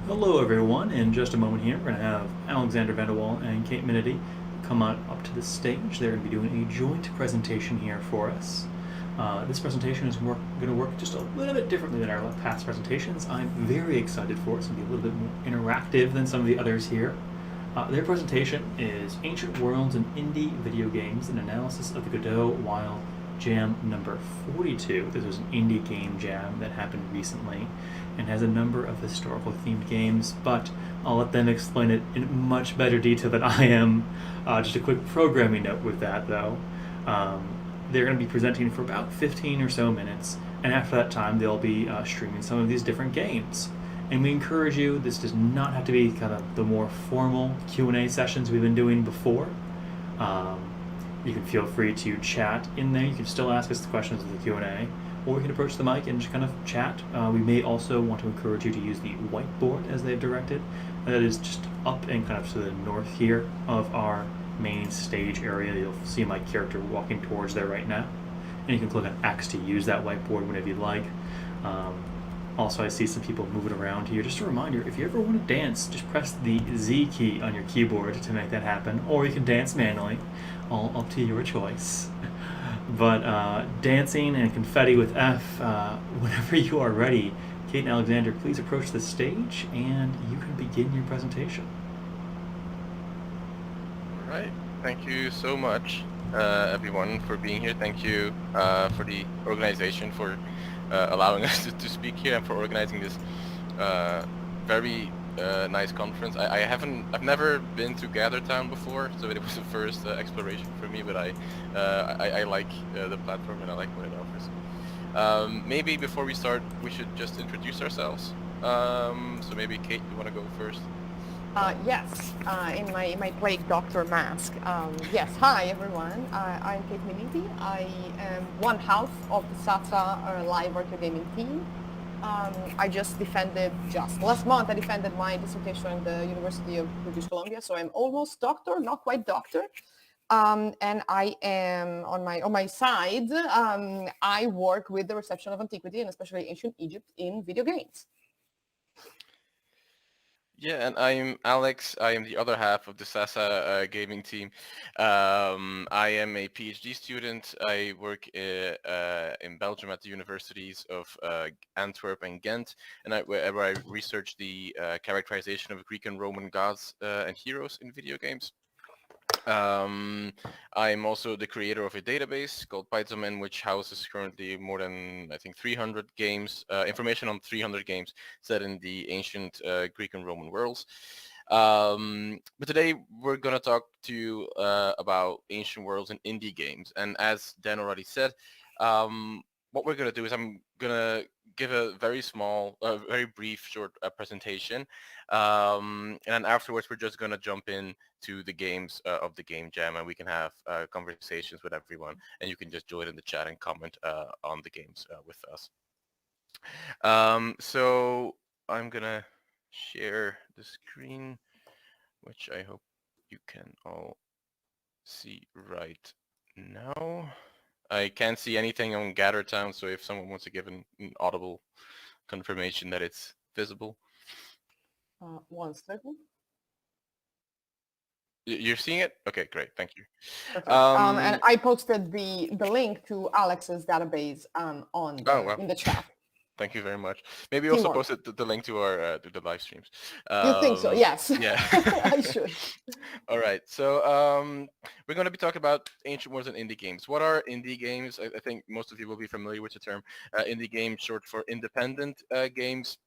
Hello, everyone. In just a moment here, we're going to have Alexander Vandewalle and Kate Minniti come on up to the stage. They're going to be doing a joint presentation here for us. This presentation is going to work just a little bit differently than our past presentations. I'm very excited for it. It's going to be a little bit more interactive than some of the others here. Their presentation is Ancient Worlds and Indie Video Games, an analysis of the Godot Wild Jam number 42. This was an indie game jam that happened recently and has a number of historical themed games, but I'll let them explain it in much better detail than I am. Just a quick programming note with that, though. They're going to be presenting for about 15 or so minutes, and after that time, they'll be streaming some of these different games. And we encourage you, this does not have to be kind of the more formal Q&A sessions we've been doing before. You can feel free to chat in there. You can still ask us the questions of the Q&A, or we can approach the mic and just kind of chat. We may also want to encourage you to use the whiteboard as they've directed. That is just up and kind of to the north here of our main stage area. You'll see my character walking towards there right now. And you can click on X to use that whiteboard whenever you'd like. Also, I see some people moving around here. Just a reminder, if you ever want to dance, just press the Z key on your keyboard to make that happen, or you can dance manually, all up to your choice. But dancing and confetti with F, whenever you are ready, Kate and Alexander, please approach the stage and you can begin your presentation. All right. Thank you so much, everyone, for being here. Thank you for the organization for allowing us to speak here and for organizing this very nice conference. I've never been to GatherTown before, so it was the first exploration for me. But I like the platform and I like what it offers. Maybe before we start, we should just introduce ourselves. So maybe Kate, you want to go first? Yes, in my plague doctor mask. Yes, hi everyone. I'm Kate Minniti. I am one half of the SATA live virtual gaming team. I just last month I defended my dissertation at the University of British Columbia, so I'm almost doctor, not quite doctor. And I am on my side. I work with the reception of antiquity and especially ancient Egypt in video games. Yeah, and I'm Alex. I am the other half of the SASA gaming team. I am a PhD student. I work in Belgium at the universities of Antwerp and Ghent, and where I research the characterization of Greek and Roman gods and heroes in video games. I'm also the creator of a database called Python, which houses currently more than, I think, 300 games, information on 300 games set in the ancient Greek and Roman worlds. But today we're going to talk to you about ancient worlds and indie games. And as Dan already said, what we're going to do is I'm going to give a very small, very brief, short presentation. And then afterwards, we're just going to jump in to the games of the game jam, and we can have conversations with everyone, and you can just join in the chat and comment on the games with us. So I'm going to share the screen, which I hope you can all see right now. I can't see anything on GatherTown, so if someone wants to give an audible confirmation that it's visible. 1 second. You're seeing it? Okay, great. Thank you. And I posted the link to Alex's database in the chat. Thank you very much. Maybe also posted the link to our to the live streams. You think so? Yes. Yeah. I should. All right. So we're going to be talking about ancient worlds and indie games. What are indie games? I think most of you will be familiar with the term indie game, short for independent games.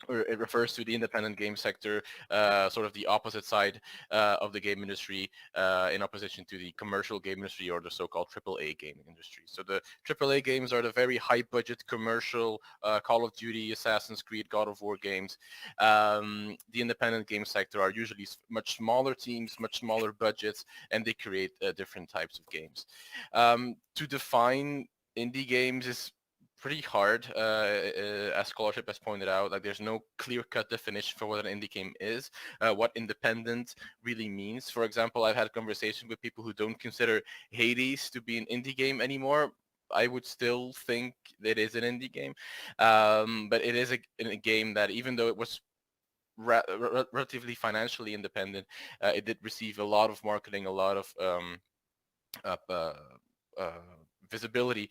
Or it refers to the independent game sector, sort of the opposite side of the game industry, in opposition to the commercial game industry or the so-called AAA gaming industry. So the AAA games are the very high-budget commercial Call of Duty, Assassin's Creed, God of War games. The independent game sector are usually much smaller teams, much smaller budgets, and they create different types of games. To define indie games is pretty hard, as scholarship has pointed out. Like, there's no clear-cut definition for what an indie game is, what independent really means. For example, I've had conversations with people who don't consider Hades to be an indie game anymore. I would still think it is an indie game, but it is a game that, even though it was relatively financially independent. It did receive a lot of marketing, a lot of uh, uh, visibility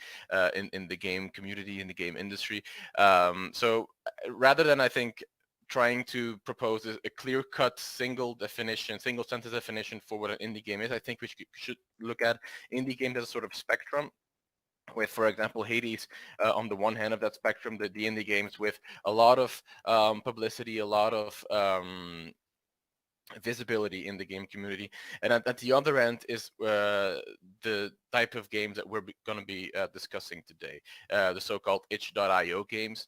in the game community, in the game industry. So rather than, I think, trying to propose a clear-cut single sentence definition for what an indie game is, I think we should look at indie games as a sort of spectrum, with, for example, Hades on the one hand of that spectrum, the indie games with a lot of publicity, a lot of visibility in the game community, and at the other end is the type of games that we're going to be discussing today, the so-called itch.io games.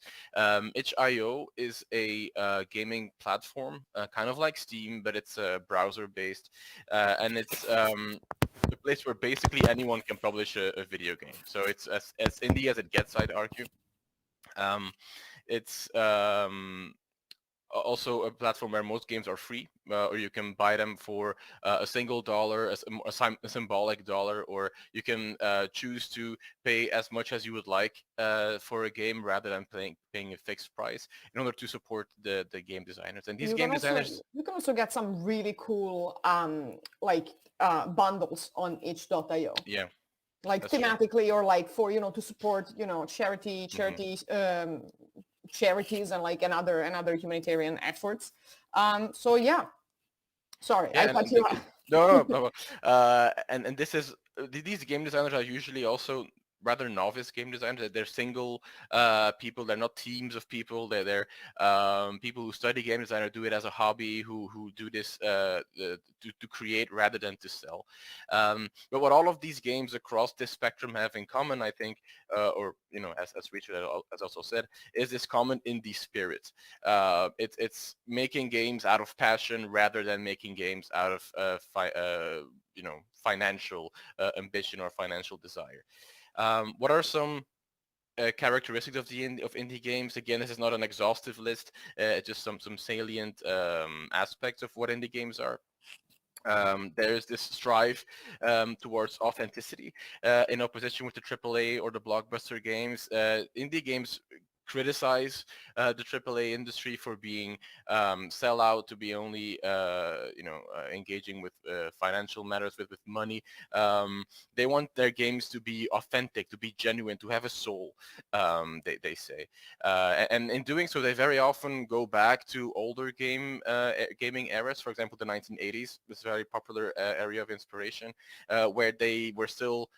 Itch.io is a gaming platform, kind of like Steam, but it's browser based, and it's a place where basically anyone can publish a video game. So it's as indie as it gets, I'd argue. It's also a platform where most games are free, or you can buy them for a single dollar, a symbolic dollar, or you can choose to pay as much as you would like for a game rather than paying a fixed price in order to support the game designers. And these game designers... You can also get some really cool bundles on itch.io. Yeah. Like That's thematically true. Or like for, to support, charities, charities and like another humanitarian efforts. So yeah, sorry, yeah, I cut you off. No. And this is, these game designers are usually also rather novice game designers. They're single people. They're not teams of people. They're people who study game design or do it as a hobby, who do this to create rather than to sell. But what all of these games across this spectrum have in common, I think, or as Richard has also said, is this common indie spirit. It's making games out of passion rather than making games out of financial ambition or financial desire. What are some characteristics of indie games? Again, this is not an exhaustive list, just some salient aspects of what indie games are. There's this strive towards authenticity in opposition with the AAA or the blockbuster games. Indie games criticize the AAA industry for being sellout, to be only engaging with financial matters, with money. They want their games to be authentic, to be genuine, to have a soul, they say. And in doing so, they very often go back to older gaming eras. For example, the 1980s was a very popular area of inspiration, where they were still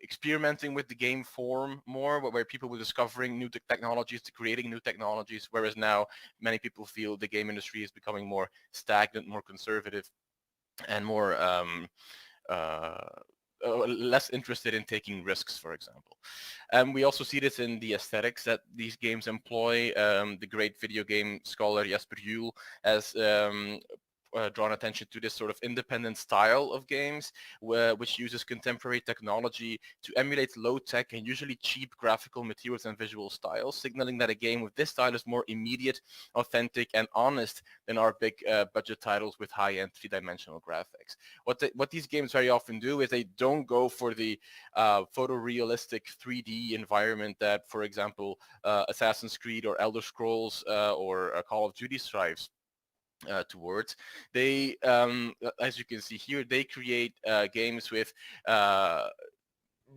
experimenting with the game form more, where people were discovering new technologies, to creating new technologies, whereas now many people feel the game industry is becoming more stagnant, more conservative, and more less interested in taking risks, for example. And we also see this in the aesthetics that these games employ. The great video game scholar Jesper Juhl has drawn attention to this sort of independent style of games, which uses contemporary technology to emulate low-tech and usually cheap graphical materials and visual styles, signaling that a game with this style is more immediate, authentic, and honest than our big budget titles with high-end three-dimensional graphics. What these games very often do is they don't go for the photorealistic 3D environment that, for example, Assassin's Creed or Elder Scrolls or Call of Duty strives towards. They, as you can see here, they create games with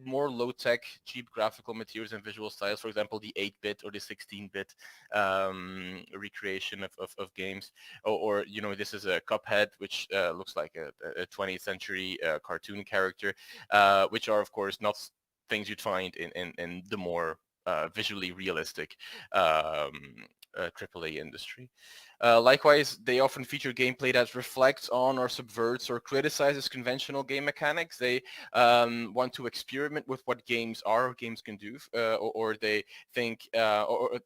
more low-tech, cheap graphical materials and visual styles. For example, the 8-bit or the 16-bit recreation of games. Or this is a Cuphead, which looks like a 20th century cartoon character, which are, of course, not things you'd find in the more visually realistic AAA industry. Likewise, they often feature gameplay that reflects on or subverts or criticizes conventional game mechanics. They want to experiment with what games can do, or they think, or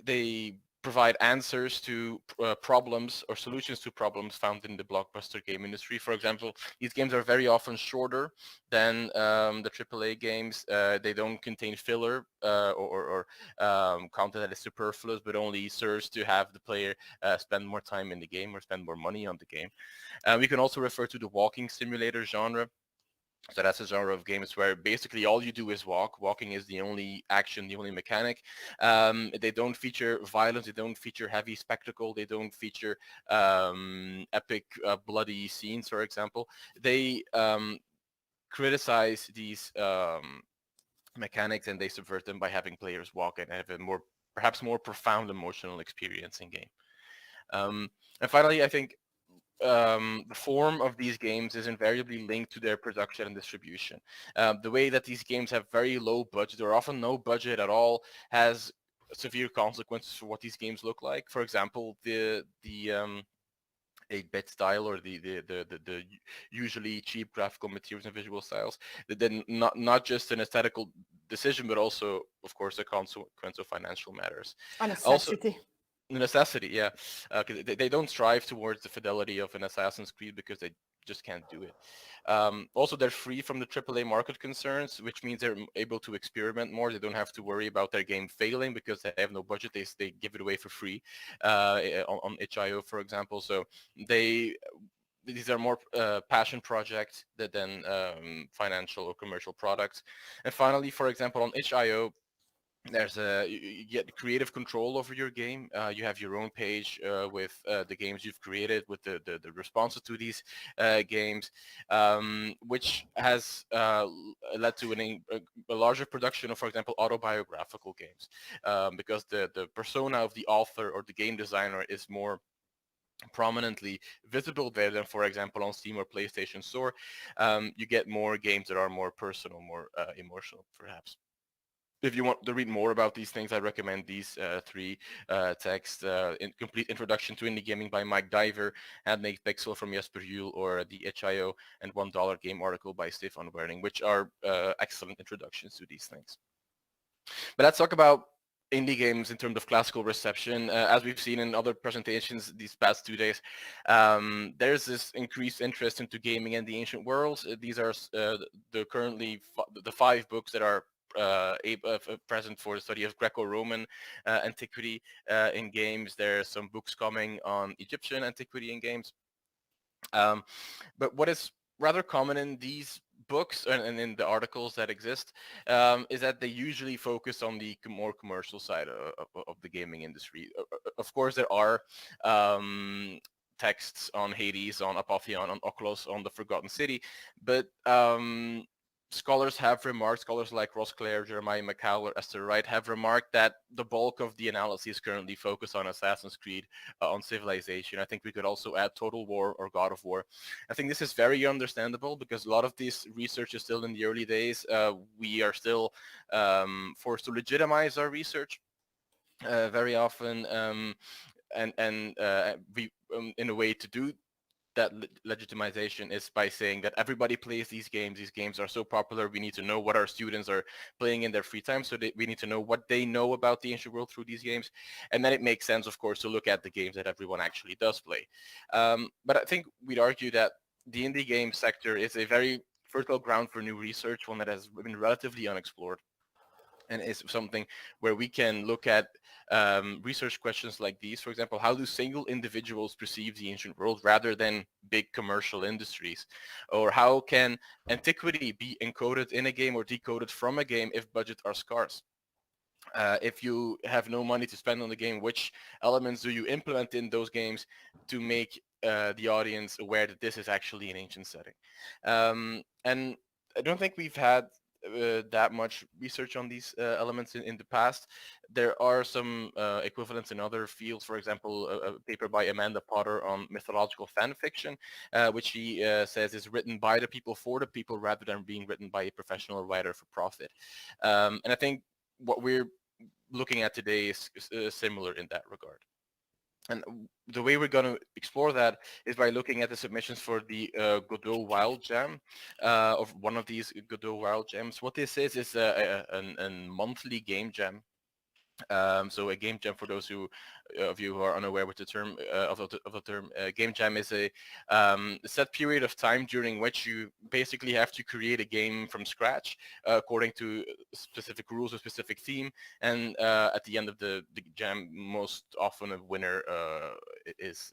they provide answers to problems or solutions to problems found in the blockbuster game industry. For example, these games are very often shorter than the AAA games. They don't contain filler or content that is superfluous, but only serves to have the player spend more time in the game or spend more money on the game. We can also refer to the walking simulator genre, So that's a genre of games where basically all you do is walk. Walking is the only action, the only mechanic. They don't feature violence. They don't feature heavy spectacle. They don't feature epic bloody scenes, for example. They criticize these mechanics and they subvert them by having players walk and have a perhaps more profound emotional experience in game. And finally, I think the form of these games is invariably linked to their production and distribution. The way that these games have very low budget or often no budget at all has severe consequences for what these games look like. For example, the 8-bit style or the usually cheap graphical materials and visual styles, then not just an aesthetical decision, but also, of course, a consequence of financial matters. A Also, necessity. necessity, yeah. They don't strive towards the fidelity of an Assassin's Creed because they just can't do it. Also, they're free from the AAA market concerns, which means they're able to experiment more. They don't have to worry about their game failing because they have no budget. They give it away for free on itch.io, for example. So these are more passion projects than financial or commercial products. And finally, for example, on itch.io, there's you get creative control over your game. You have your own page with the games you've created, with the responses to these games, which has led to a larger production of, for example, autobiographical games, because the persona of the author or the game designer is more prominently visible there than, for example, on Steam or PlayStation Store. You get more games that are more personal, more emotional, perhaps. If you want to read more about these things, I recommend these three texts: Complete Introduction to Indie Gaming by Mike Diver, Handmade Pixel from Jesper Juhl, or the itch.io and $1 Game article by Stefan Werning, which are excellent introductions to these things. But let's talk about indie games in terms of classical reception. As we've seen in other presentations these past 2 days, there's this increased interest into gaming and the ancient worlds. These are currently the 5 books that are present for the study of Greco-Roman antiquity in games. There are some books coming on Egyptian antiquity in games. But what is rather common in these books and in the articles that exist is that they usually focus on the more commercial side of the gaming industry. Of course, there are texts on Hades, on Apotheon, on Oculus, on the Forgotten City, but scholars like Ross Clare, Jeremiah McCall, or Esther Wright have remarked that the bulk of the analysis currently focus on Assassin's Creed, on Civilization. I think we could also add Total War or God of War. I think this is very understandable because a lot of this research is still in the early days. We are still forced to legitimize our research very often, and we in a way to do that legitimization is by saying that everybody plays these games. These games are so popular. We need to know what our students are playing in their free time. So we need to know what they know about the ancient world through these games. And then it makes sense, of course, to look at the games that everyone actually does play. But I think we'd argue that the indie game sector is a very fertile ground for new research, one that has been relatively unexplored, and is something where we can look at research questions like these. For example, how do single individuals perceive the ancient world rather than big commercial industries? Or how can antiquity be encoded in a game or decoded from a game if budgets are scarce? If you have no money to spend on the game, which elements do you implement in those games to make the audience aware that this is actually an ancient setting? And I don't think we've had that much research on these elements in the past. There are some equivalents in other fields. For example, a paper by Amanda Potter on mythological fan fiction, which she says is written by the people for the people rather than being written by a professional writer for profit. And I think what we're looking at today is similar in that regard. And the way we're going to explore that is by looking at the submissions for the Godot Wild Jam, of one of these Godot Wild Jams. What this is a monthly game jam. So a game jam, for those of you who are unaware with the term of the term, game jam is a set period of time during which you basically have to create a game from scratch according to specific rules or specific theme. And at the end of the jam, most often a winner is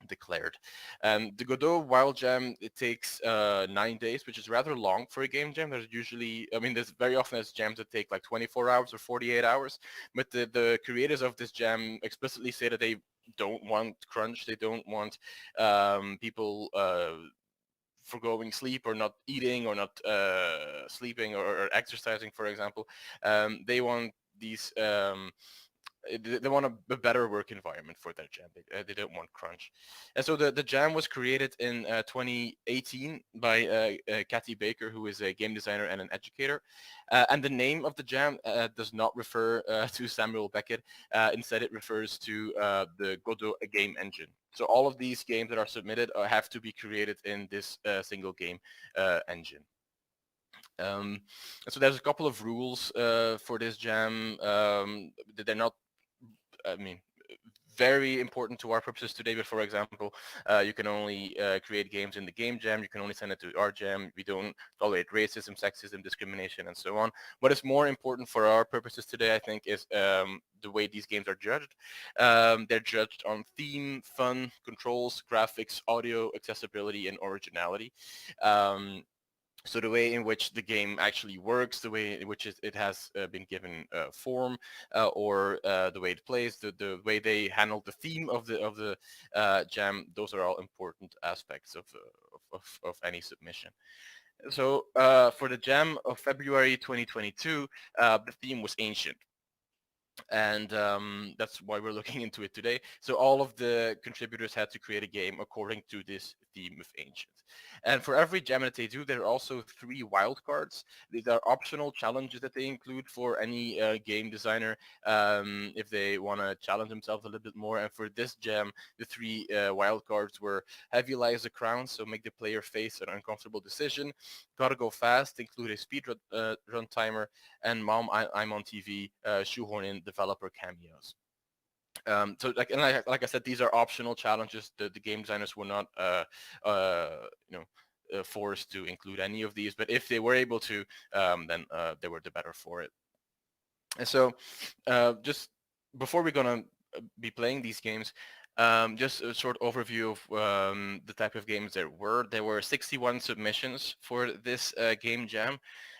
declared. The Godot Wild Jam, it takes 9 days, which is rather long for a game jam. There's usually, I mean, there's very often there's jams that take like 24 hours or 48 hours, but the creators of this jam explicitly say that they don't want crunch. They don't want people foregoing sleep or not eating or not sleeping or exercising, for example. They want these they want a better work environment for their jam. They don't want crunch. And so the jam was created in 2018 by Kathy Baker, who is a game designer and an educator. And the name of the jam does not refer to Samuel Beckett. Instead, it refers to the Godot game engine. So all of these games that are submitted have to be created in this single game engine. So there's a couple of rules for this jam. They're not, I mean, very important to our purposes today, but for example, you can only create games in the game jam. You can only send it to our jam. We don't tolerate racism, sexism, discrimination, and so on. What is more important for our purposes today, I think, is the way these games are judged. They're judged on theme, fun, controls, graphics, audio, accessibility, and originality. So the way in which the game actually works, the way in which it has been given form, or the way it plays, the way they handle the theme of the jam, those are all important aspects of any submission. So for the jam of February 2022, the theme was ancient. And that's why we're looking into it today. So all of the contributors had to create a game according to this theme of ancient. And for every jam that they do, there are also 3 wildcards. These are optional challenges that they include for any game designer if they want to challenge themselves a little bit more. And for this jam, the 3 wildcards were Heavy Lies the Crown, so make the player face an uncomfortable decision. Gotta Go Fast, include a speed run timer, and Mom, I'm on TV, shoehorn in developer cameos. So like I said, these are optional challenges. The game designers were not forced to include any of these, but if they were able to, then they were the better for it. And so just before we're gonna be playing these games, just a short overview of the type of games there were 61 submissions for this game jam.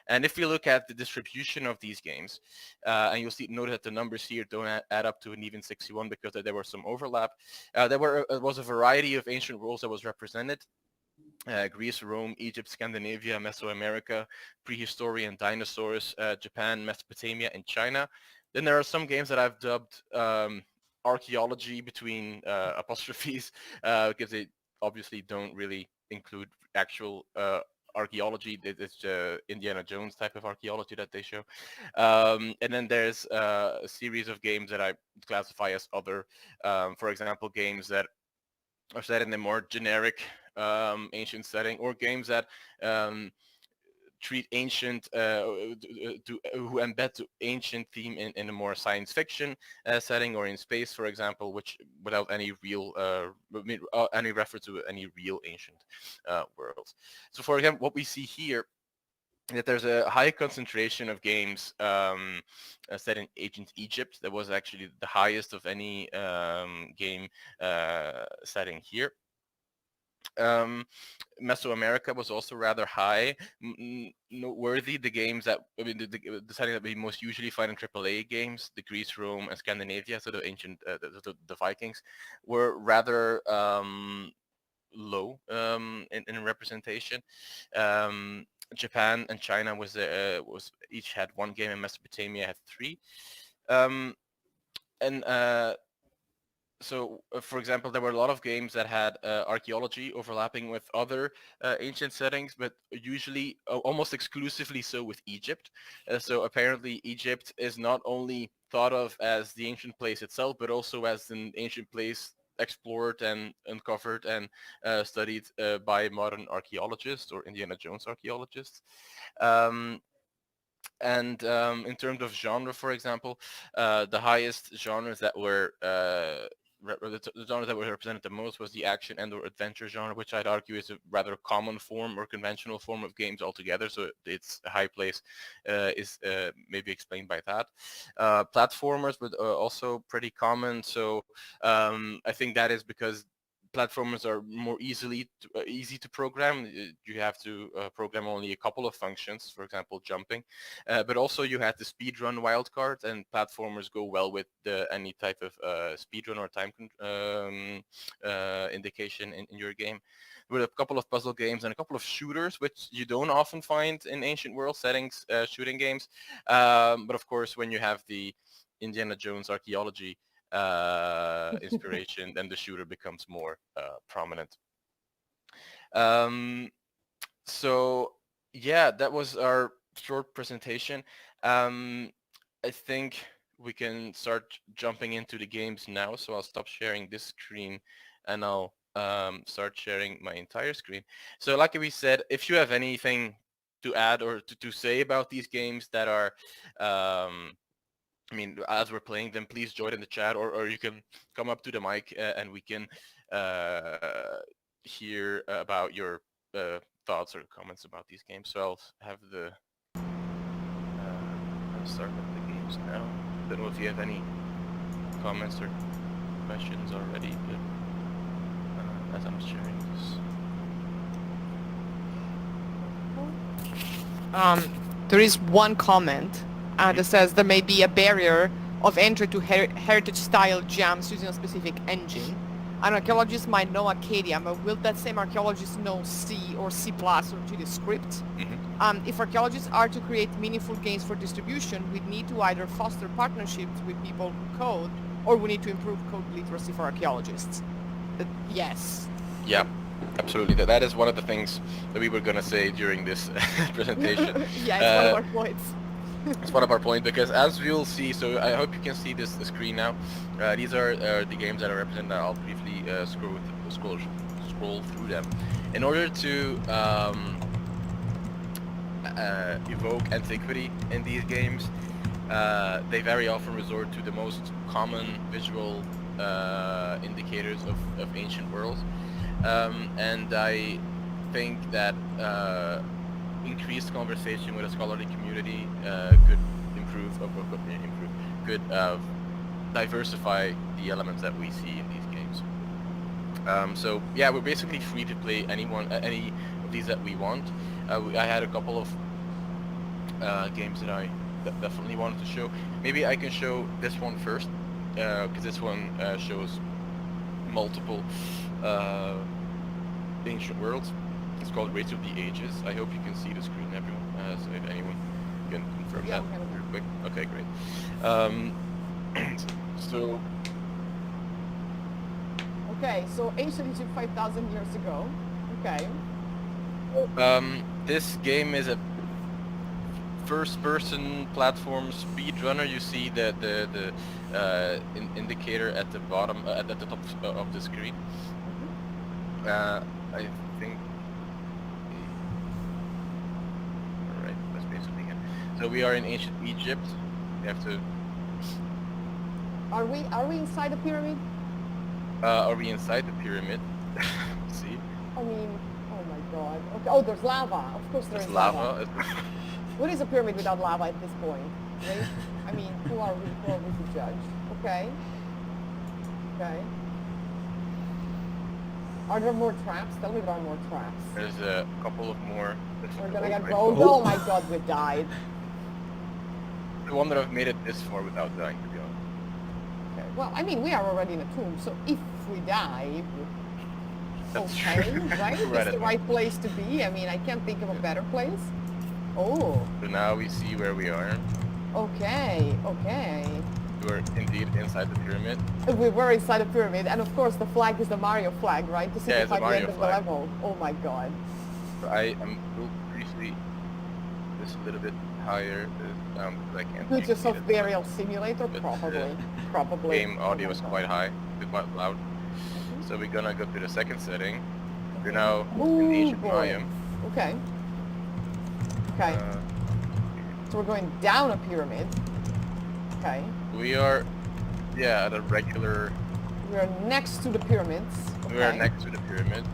And if you look at the distribution of these games, and you'll notice that the numbers here don't add up to an even 61 because there was some overlap. There was a variety of ancient worlds that was represented. Greece, Rome, Egypt, Scandinavia, Mesoamerica, prehistory and dinosaurs, Japan, Mesopotamia, and China. Then there are some games that I've dubbed archaeology between apostrophes because they obviously don't really include actual archaeology. It's Indiana Jones type of archaeology that they show. And then there's a series of games that I classify as other, for example, games that are set in a more generic ancient setting, or games that treat ancient, who embed the ancient theme in a more science fiction setting, or in space, for example, which without any real, any reference to any real ancient worlds. So for example, what we see here, that there's a high concentration of games set in ancient Egypt. That was actually the highest of any game setting here. Mesoamerica was also rather high. Noteworthy, the games that, I mean, the setting that we most usually find in AAA games, the Greece, Rome, and Scandinavia, so the ancient, the Vikings, were rather low in representation. Japan and China was each had 1 game, and Mesopotamia had 3. So, for example, there were a lot of games that had archaeology overlapping with other ancient settings, but usually almost exclusively so with Egypt. So apparently Egypt is not only thought of as the ancient place itself, but also as an ancient place explored and uncovered and studied by modern archaeologists or Indiana Jones archaeologists. And in terms of genre, for example, the highest genres that were the genre that was represented the most was the action and or adventure genre, which I'd argue is a rather common form or conventional form of games altogether. So its high place is maybe explained by that. Platformers, but also pretty common. So I think that is because platformers are more easy to program. You have to program only a couple of functions, for example, jumping. But also you had the speedrun wildcard, and platformers go well with any type of speedrun or time indication in your game. With a couple of puzzle games and a couple of shooters, which you don't often find in ancient world settings, shooting games. But of course, when you have the Indiana Jones archaeology inspiration, then the shooter becomes more prominent. So yeah, that was our short presentation. I think we can start jumping into the games now. So I'll stop sharing this screen and I'll start sharing my entire screen. So like we said, if you have anything to add or to say about these games that are I mean, as we're playing them, please join in the chat, or you can come up to the mic and we can hear about your thoughts or comments about these games. So I'll have the I'll start with the games now. I don't know if you have any comments or questions already, but as I'm sharing this. There is one comment that says there may be a barrier of entry to heritage-style gems using a specific engine. An archaeologist might know Acadia, but will that same archaeologist know C or C++ or GDScript? If archaeologists are to create meaningful games for distribution, we need to either foster partnerships with people who code, or we need to improve code literacy for archaeologists. Yes. Yeah, absolutely. That is one of the things that we were going to say during this presentation. Yeah, it's one of our points. It's one of our points, because as you'll see, so I hope you can see the screen now. These are the games that are represented. I'll briefly scroll through them. In order to evoke antiquity in these games, they very often resort to the most common visual indicators of ancient worlds. And I think that increased conversation with a scholarly community could could diversify the elements that we see in these games. So yeah, we're basically free to play any of these that we want. I had a couple of games that I definitely wanted to show. Maybe I can show this one first, because this one shows multiple ancient worlds. It's called Race of the Ages. I hope you can see the screen, everyone. So if anyone can confirm that real quick. Okay, great. So. Okay, so ancient Egypt 5,000 years ago. Okay. This game is a first-person platform speedrunner. You see the indicator at the bottom, at the top of the screen. I think. All right, that's basically it. So we are in ancient Egypt. We have to. Are we inside the pyramid? Are we inside the pyramid? See? I mean, oh my god. Okay. Oh, there's lava. Of course there's lava. What is a pyramid without lava at this point? Right? I mean, who are we to judge? Okay. Okay. Are there more traps? Tell me there are more traps. There's a couple of more. We're gonna get gold. Oh my god, we died. The one that I've made it this far without dying, to be honest. Okay. Well, I mean, we are already in a tomb, so if we die, That's okay, true. right? It's the right place to be. I mean, I can't think of a better place. Oh. So now we see where we are. Okay, okay. We're indeed inside the pyramid. We were inside the pyramid, and of course the flag is the Mario flag, right? To signify the end of the level. Oh my god. So I will briefly this a little bit higher, because I can't. Future Burial Simulator, probably. Probably. Game audio is quite high, quite loud. So we're gonna go to the second setting. We're now in ancient Maya. Okay. Okay. So we're going down a pyramid. Okay. We are, yeah, at a regular. We are next to the pyramids. Okay. We are next to the pyramid.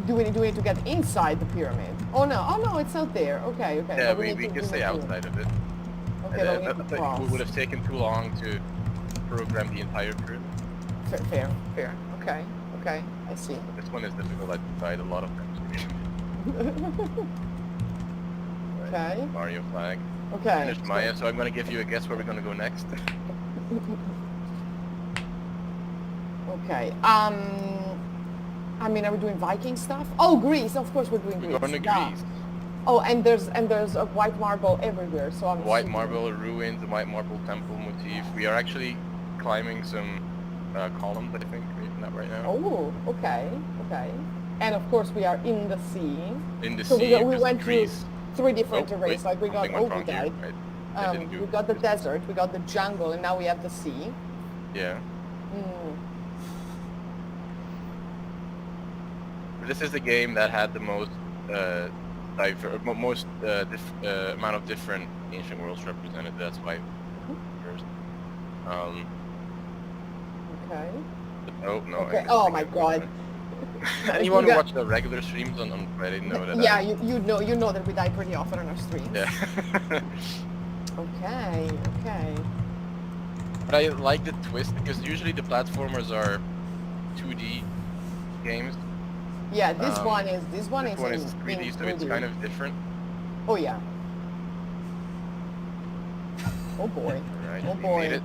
Do we need to get inside the pyramid? Oh no, it's out there. Okay, okay. Yeah, we can stay outside of it. Okay, but we need to cross. It would have taken too long to program the entire pyramid. Fair. Okay, I see. This one is difficult. I tried a lot of times. Okay. Mario flag. Okay. Finished Maya, so I'm gonna give you a guess where we're gonna go next. Okay. I mean, are we doing Viking stuff? Oh, Greece. Of course, we're doing Greece. We're going to Duh. Greece. Oh, and there's a white marble everywhere. So I'm White assuming- marble ruins, the white marble temple motif. We are actually climbing some columns, I think, reading that right now. Oh, okay. And of course, we are in the sea. In the So sea, we because went through Greece. 3 different Oh, terrains. wait, Like we got something went wrong here, died. right? I didn't do We got the this. desert, we got the jungle, and now we have the sea. Yeah. Mm. This is the game that had the most amount of different ancient worlds represented. That's why first. Okay. Oh no. Okay. Oh my God. Anyone You who got- watched the regular streams on Friday know that. Yeah, you know that we die pretty often on our streams. Yeah. Okay. But I like the twist because usually the platformers are 2D games. Yeah, this one is This in, one is in 3D, so it's kind of different. Oh yeah. Oh boy. Right. Oh we boy. made it.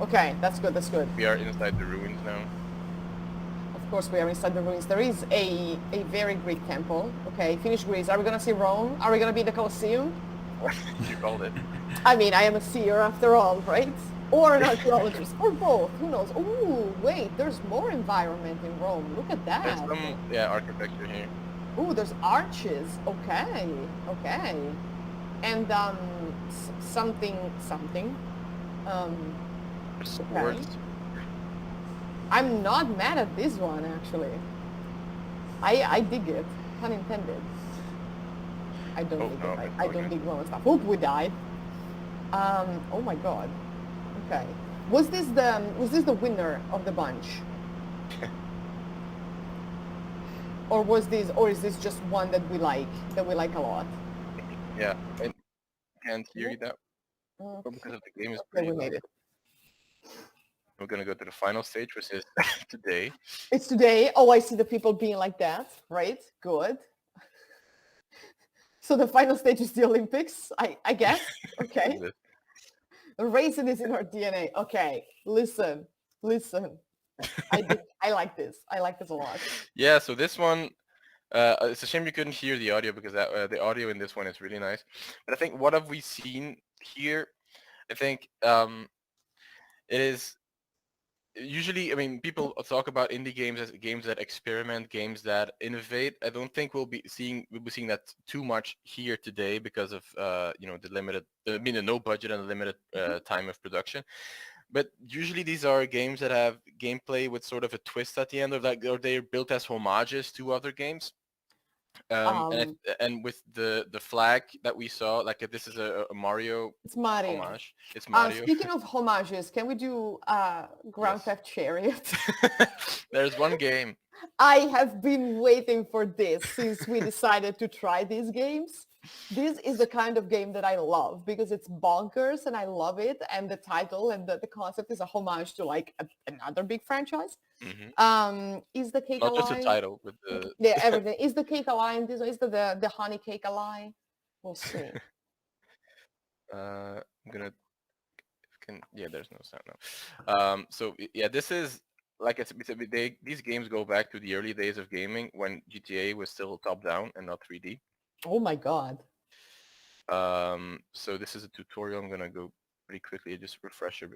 Okay, that's good. We are inside the ruins now. Of course, we are inside the ruins. There is a very Greek temple. Okay, finish Greece. Are we gonna see Rome? Are we gonna be in the Colosseum? You called it. I mean, I am a seer after all, right? Or an archaeologist, or both. Who knows? Ooh, wait, there's more environment in Rome. Look at that. There's some architecture here. Ooh, there's arches. Okay. And something. There's Okay. swords. I'm not mad at this one actually. I dig it. Pun intended. I don't dig no, it. I don't dig Roman stuff. Oop, we died. Oh my God. Okay. Was this the winner of the bunch? Or is this just one that we like a lot? Yeah, I can't hear you that well because of the game is Okay, pretty we made loud. it. We're gonna go to the final stage, which is today. It's today. Oh, I see the people being like that. Right? Good. So the final stage is the Olympics, I guess. Okay. Racing is in our DNA. Okay. Listen. I like this. I like this a lot. Yeah, so this one, it's a shame you couldn't hear the audio because the audio in this one is really nice. But I think what have we seen here? I think it is usually, I mean, people talk about indie games as games that experiment, games that innovate. I don't think we'll be seeing that too much here today because of the no budget and the limited time of production. But usually these are games that have gameplay with sort of a twist at the end, or they're built as homages to other games. And with the flag that we saw, like this is a Mario It's Mario. homage. It's Mario. Speaking of homages, can we do Grand Theft Chariot? There's one game. I have been waiting for this since we decided to try these games. This is the kind of game that I love because it's bonkers and I love it. And the title and the concept is a homage to like another big franchise. Mm-hmm. Is the cake not a just lie? the title, but the everything. Is the cake a lie? And this is the honey cake a lie? We'll see. I'm gonna there's no sound now. So yeah, this is like I said, these games go back to the early days of gaming when GTA was still top down and not 3D. Oh my God. So this is a tutorial. I'm gonna go pretty quickly, just refresher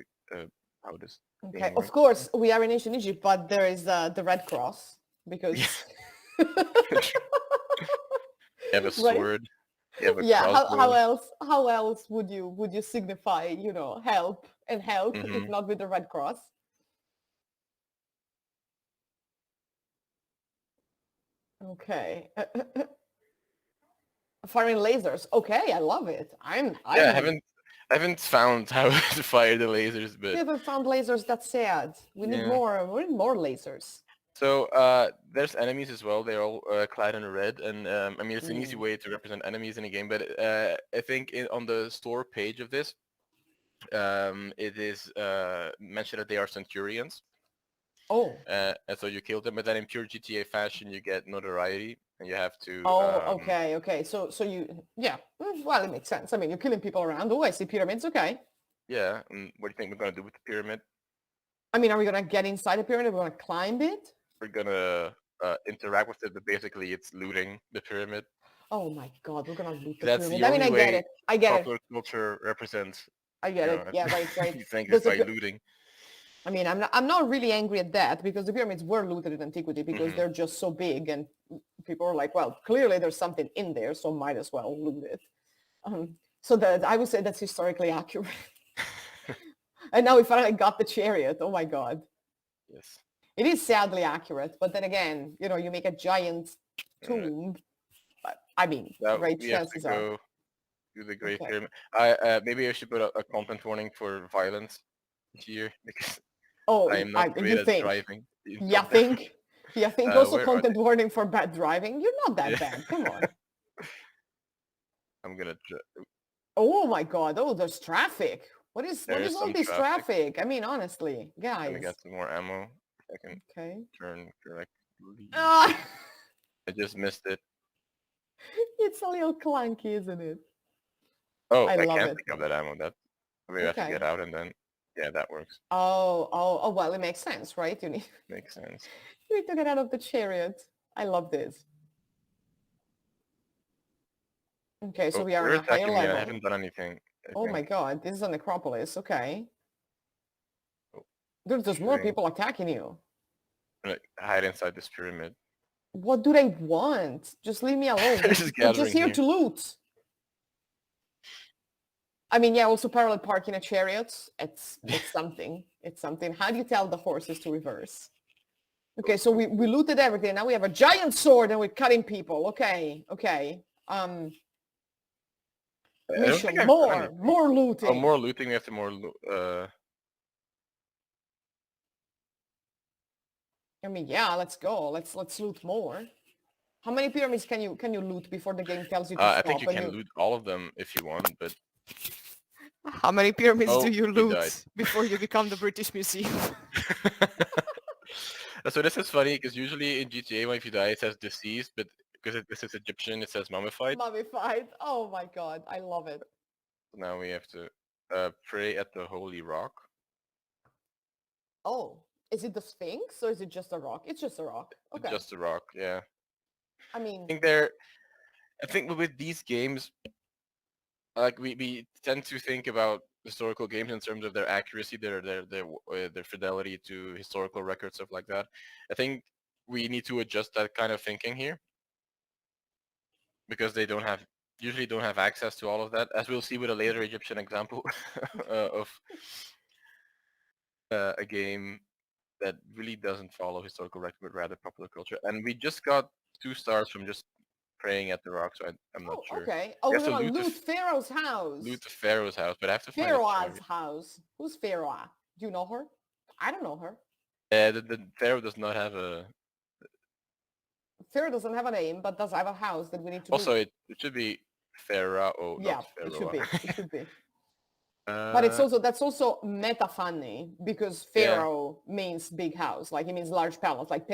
how this. Okay, of course we are in ancient Egypt, but there is the Red Cross because. You have a sword. You have a crossbow. How else would you signify help if not with the Red Cross? Okay. Firing lasers. Okay, I love it. I haven't found how to fire the lasers, but we haven't found lasers. That's sad. We need more. We need more lasers. So there's enemies as well. They're all clad in red, and I mean it's an easy way to represent enemies in a game. But I think on the store page of this, it is mentioned that they are centurions. Oh. And so you kill them, but then in pure GTA fashion, you get notoriety, and you have to. Oh, okay. So you, yeah. Well, it makes sense. I mean, you're killing people around. Oh, I see pyramids. Okay. Yeah. And what do you think we're gonna do with the pyramid? I mean, are we gonna get inside the pyramid? We're gonna climb it? We're gonna interact with it, but basically it's looting the pyramid. Oh my God, we're gonna loot the That's pyramid. the I mean, only I get way it. I get it. popular culture represents. I get it. Yeah, right. You think There's it's a by py- looting. I mean, I'm not really angry at that because the pyramids were looted in antiquity because Mhm. they're just so big and people are like, well, clearly there's something in there, so might as well loot it. So that I would say that's historically accurate. And now we finally got the chariot. Oh my God. Yes. It is sadly accurate, but then again, you make a giant tomb. But I mean, Now great we have to chances are. go to the Great Okay. Pyramid. Maybe I should put a content warning for violence here because Oh, I am not great you at think? driving. You think? You think also Where are content warning for bad driving? You're not that Yeah. bad. Come on. I'm gonna. Oh my God. Oh, there's traffic. What is There is all some this traffic. traffic? I mean, honestly, Gonna guys. get some more ammo. I can Okay. turn correctly. Ah, I just missed it. it's a little clunky, isn't it? Oh, I I love can't it. pick up that ammo. That maybe I have to Okay. get out and then. Yeah, that works. Oh, well, it makes sense, right? Makes sense. You need to get out of the chariot. I love this. Okay, so Oh, we are they're on a higher attacking me and I level. haven't done anything. I Oh my think. God, this is an necropolis. Okay. Oh, There's more shooting. people attacking you. I'm gonna hide inside this pyramid. What do they want? Just leave me alone. They're just We're just gathering here here. to loot. I mean, yeah, also parallel parking a chariot. It's something. It's something. How do you tell the horses to reverse? Okay, so we looted everything. Now we have a giant sword and we're cutting people. Okay. I don't Mission, think I've done anything. more looting. Oh, more looting. We have to more. I mean, yeah, let's go. Let's loot more. How many pyramids can you loot before the game tells you to stop? I think you can loot all of them if you want, but How many pyramids Oh, do you he loot died. before you become the British Museum? so this is funny because usually in GTA when if you die it says deceased, but because this is Egyptian it says mummified. Mummified. Oh my God, I love it. Now we have to pray at the holy rock. Oh, is it the Sphinx or is it just a rock? It's just a rock. Okay. Just a rock, yeah. I mean, I think with these games, like we tend to think about historical games in terms of their accuracy, their fidelity to historical records, stuff like that. I think we need to adjust that kind of thinking here because they usually don't have access to all of that, as we'll see with a later Egyptian example of a game that really doesn't follow historical record but rather popular culture. And we just got 2 stars from just praying at the rock, so I'm not sure. okay. Oh, We we're have to gonna loot the loot Pharaoh's house. Loot the Pharaoh's house, but I have to find a Pharaoh's chariot. house. Who's Pharaoh? Do you know her? I don't know her. The Pharaoh does not have a... Pharaoh doesn't have a name, but does have a house that we need to Also, loot. it should be Pharaoh, Yeah, not Pharaoh. it should be. It should be. But But that's also meta funny because Pharaoh means big house, like it means large palace, like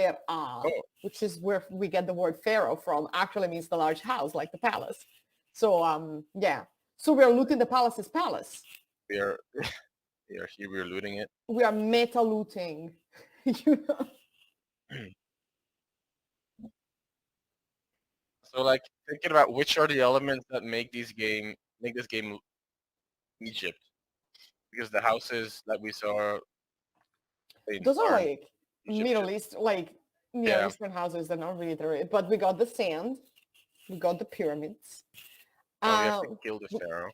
which is where we get the word Pharaoh from, actually means the large house, like the palace. So yeah. So we are looting the palace's palace. we are here, we're looting it. We are meta looting. You know? So like thinking about which are the elements that make this game Egypt. Because the houses that we saw Those are like Egyptian. Middle East, like Near Eastern houses that are really there. But we got the sand, we got the pyramids. We have to kill the Pharaoh.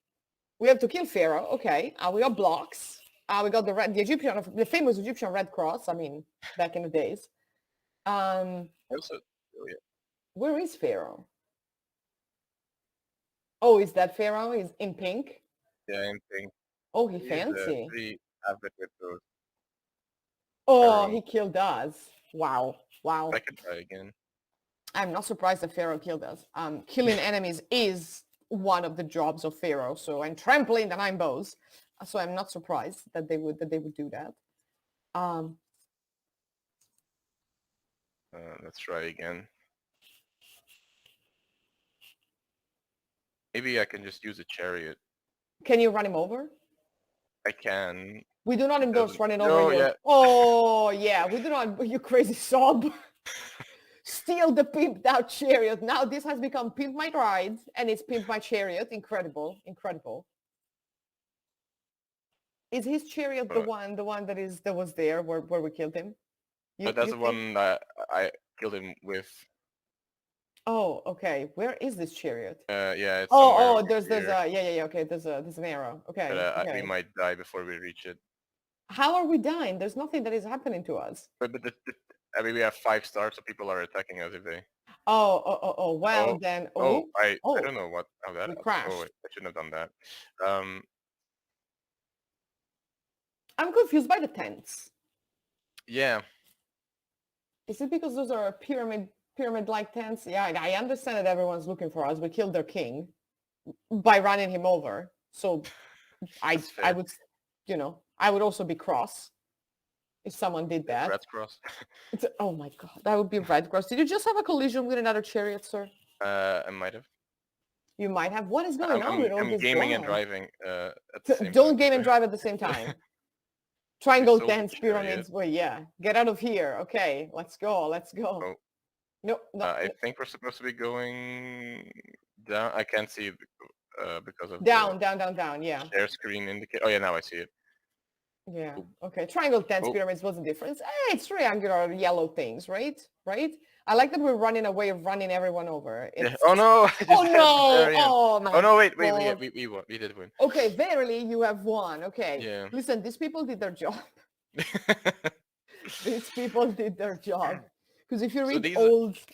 We have to kill Pharaoh. Okay. We got blocks. We got the famous Egyptian Red Cross. I mean, back in the days. Where is Pharaoh? Oh, is that Pharaoh? He's in pink. Yeah, in pink. Oh, he's fancy. Pretty avid with those. Oh, Pharaoh. he killed us. Wow. I could try again. I'm not surprised that Pharaoh killed us. Killing enemies is one of the jobs of Pharaoh. So, and trampling the 9 bows. So I'm not surprised that they would do that. Let's try again. Maybe I can just use a chariot. Can you run him over? I can. We do not endorse Doesn't- running No, over your... yeah. Oh, yeah, we do not, you crazy sob. Steal the pimped out chariot. Now this has become Pimp My Ride, and it's Pimp My Chariot. Incredible, incredible. Is his chariot the one that was there where we killed him? That's the one that I killed him with. Oh, okay. Where is this chariot? Yeah, it's Oh, somewhere there's here. yeah, okay. There's an arrow. Okay, But okay. we might die before we reach it. How are we dying? There's nothing that is happening to us. But I mean, we have 5 stars, so people are attacking us if they. Oh. Well, Oh, then. I don't know how that. We crashed. Oh, I shouldn't have done that. I'm confused by the tents. Yeah. Is it because those are pyramid-like tents? Yeah, I understand that everyone's looking for us. We killed their king by running him over. So I would, I would also be cross if someone did that. Red cross. Oh my god, that would be red cross. Did you just have a collision with another chariot, sir? I might have. You might have. What is going on with all this I'm gaming and blood? driving at the same Don't time. game and drive at the same time. Triangle sold the tents, pyramids. Well, yeah. Get out of here. Okay, let's go. Oh. No. I think we're supposed to be going down. I can't see because of down. Yeah. share screen indicate. Oh yeah, now I see it. Yeah. Okay. Triangle tents, pyramids. What's the difference? It's triangular yellow things, right? Right. I like that we're running away of running everyone over. Oh no! Oh no! Oh my! Oh no! Wait! We won. We did win. Okay, verily you have won. Okay. Yeah. Listen, these people did their job. These people did their job. Because if you read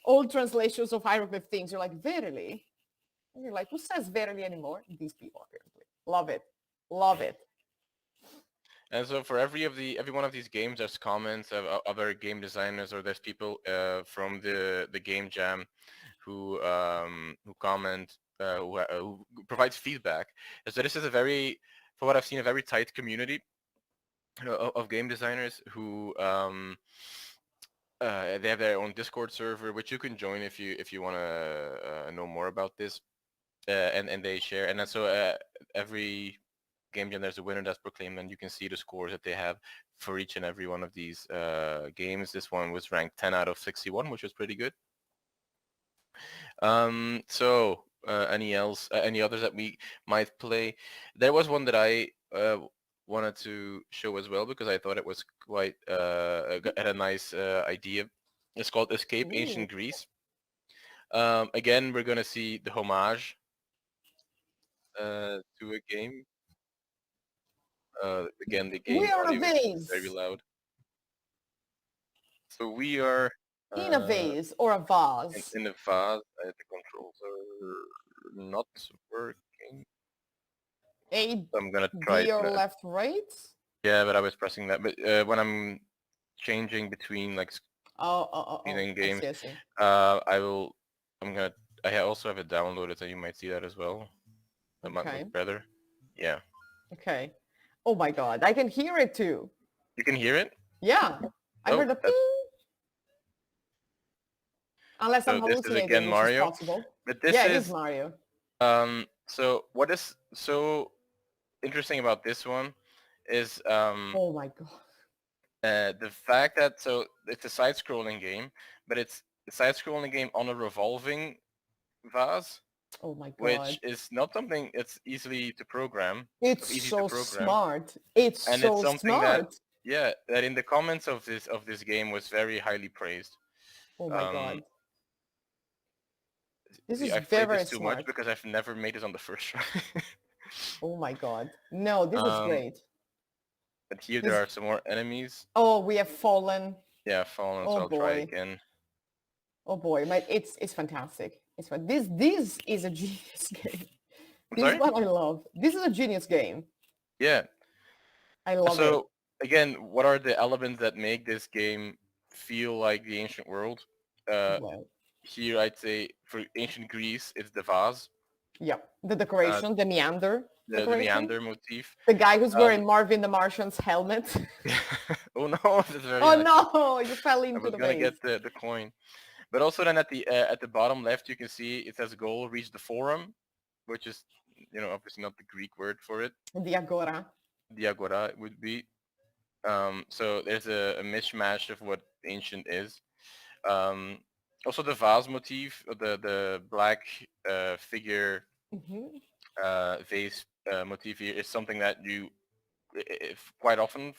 old translations of hieroglyph things, you're like, verily? And you're like, who says verily anymore? These people, apparently. Love it. Love it. And so for every one of these games, there's comments of other game designers, or there's people from the game jam who comment, who provides feedback. And so this is from what I've seen, a very tight community of game designers who they have their own Discord server, which you can join if you want to know more about this, and they share. And then so every game jam there's a winner that's proclaimed, and you can see the scores that they have for each and every one of these games. This one was ranked 10 out of 61, which was pretty good. So any others that we might play? There was one that I wanted to show as well, because I thought it was quite had a nice idea. It's called Escape Ancient Greece. Again, we're gonna see the homage to a game. Again, the game audio is very loud. So we are in a vase or a vase. In a vase. The controls are not working. I'm gonna try or left, right. Yeah, but I was pressing that. But when I'm changing between like games, I see. I also have it downloaded, so you might see that as well. That might look better. Yeah. Okay. Oh my god, I can hear it too. You can hear it? Yeah. I heard a ping. Unless I'm hallucinating, this is again Mario. Which is possible. But this it is Mario. So what is so interesting about this one is oh my god. The fact that it's a side-scrolling game, but it's a side-scrolling game on a revolving vase. Oh my god. Which is not something that's easy to program. It's so smart. It's so smart. That in the comments of this game was very highly praised. Oh my god. This is I've very played this too smart. much because I've never made it on the first try. Oh my god. No, this is great. But here there are some more enemies. Oh, we have fallen. Yeah, fallen, so I'll try again. Oh boy, it's fantastic. It's fun. This is a genius game. This is what I love. This is a genius game. Yeah. I love it. So again, what are the elements that make this game feel like the ancient world? Here I'd say for ancient Greece, it's the vase. Yeah, the decoration, the Neander the decoration. Neander motif. The guy who's wearing Marvin the Martian's helmet. Oh no, that's very Oh nice. no, you fell I into was the gonna vase. get the coin. But also then at the bottom left, you can see it says goal, reach the forum, which is, obviously not the Greek word for it. The Agora. The agora would be. So there's a mishmash of what ancient is. Also the vase motif, the black figure vase motif here is something that you if quite often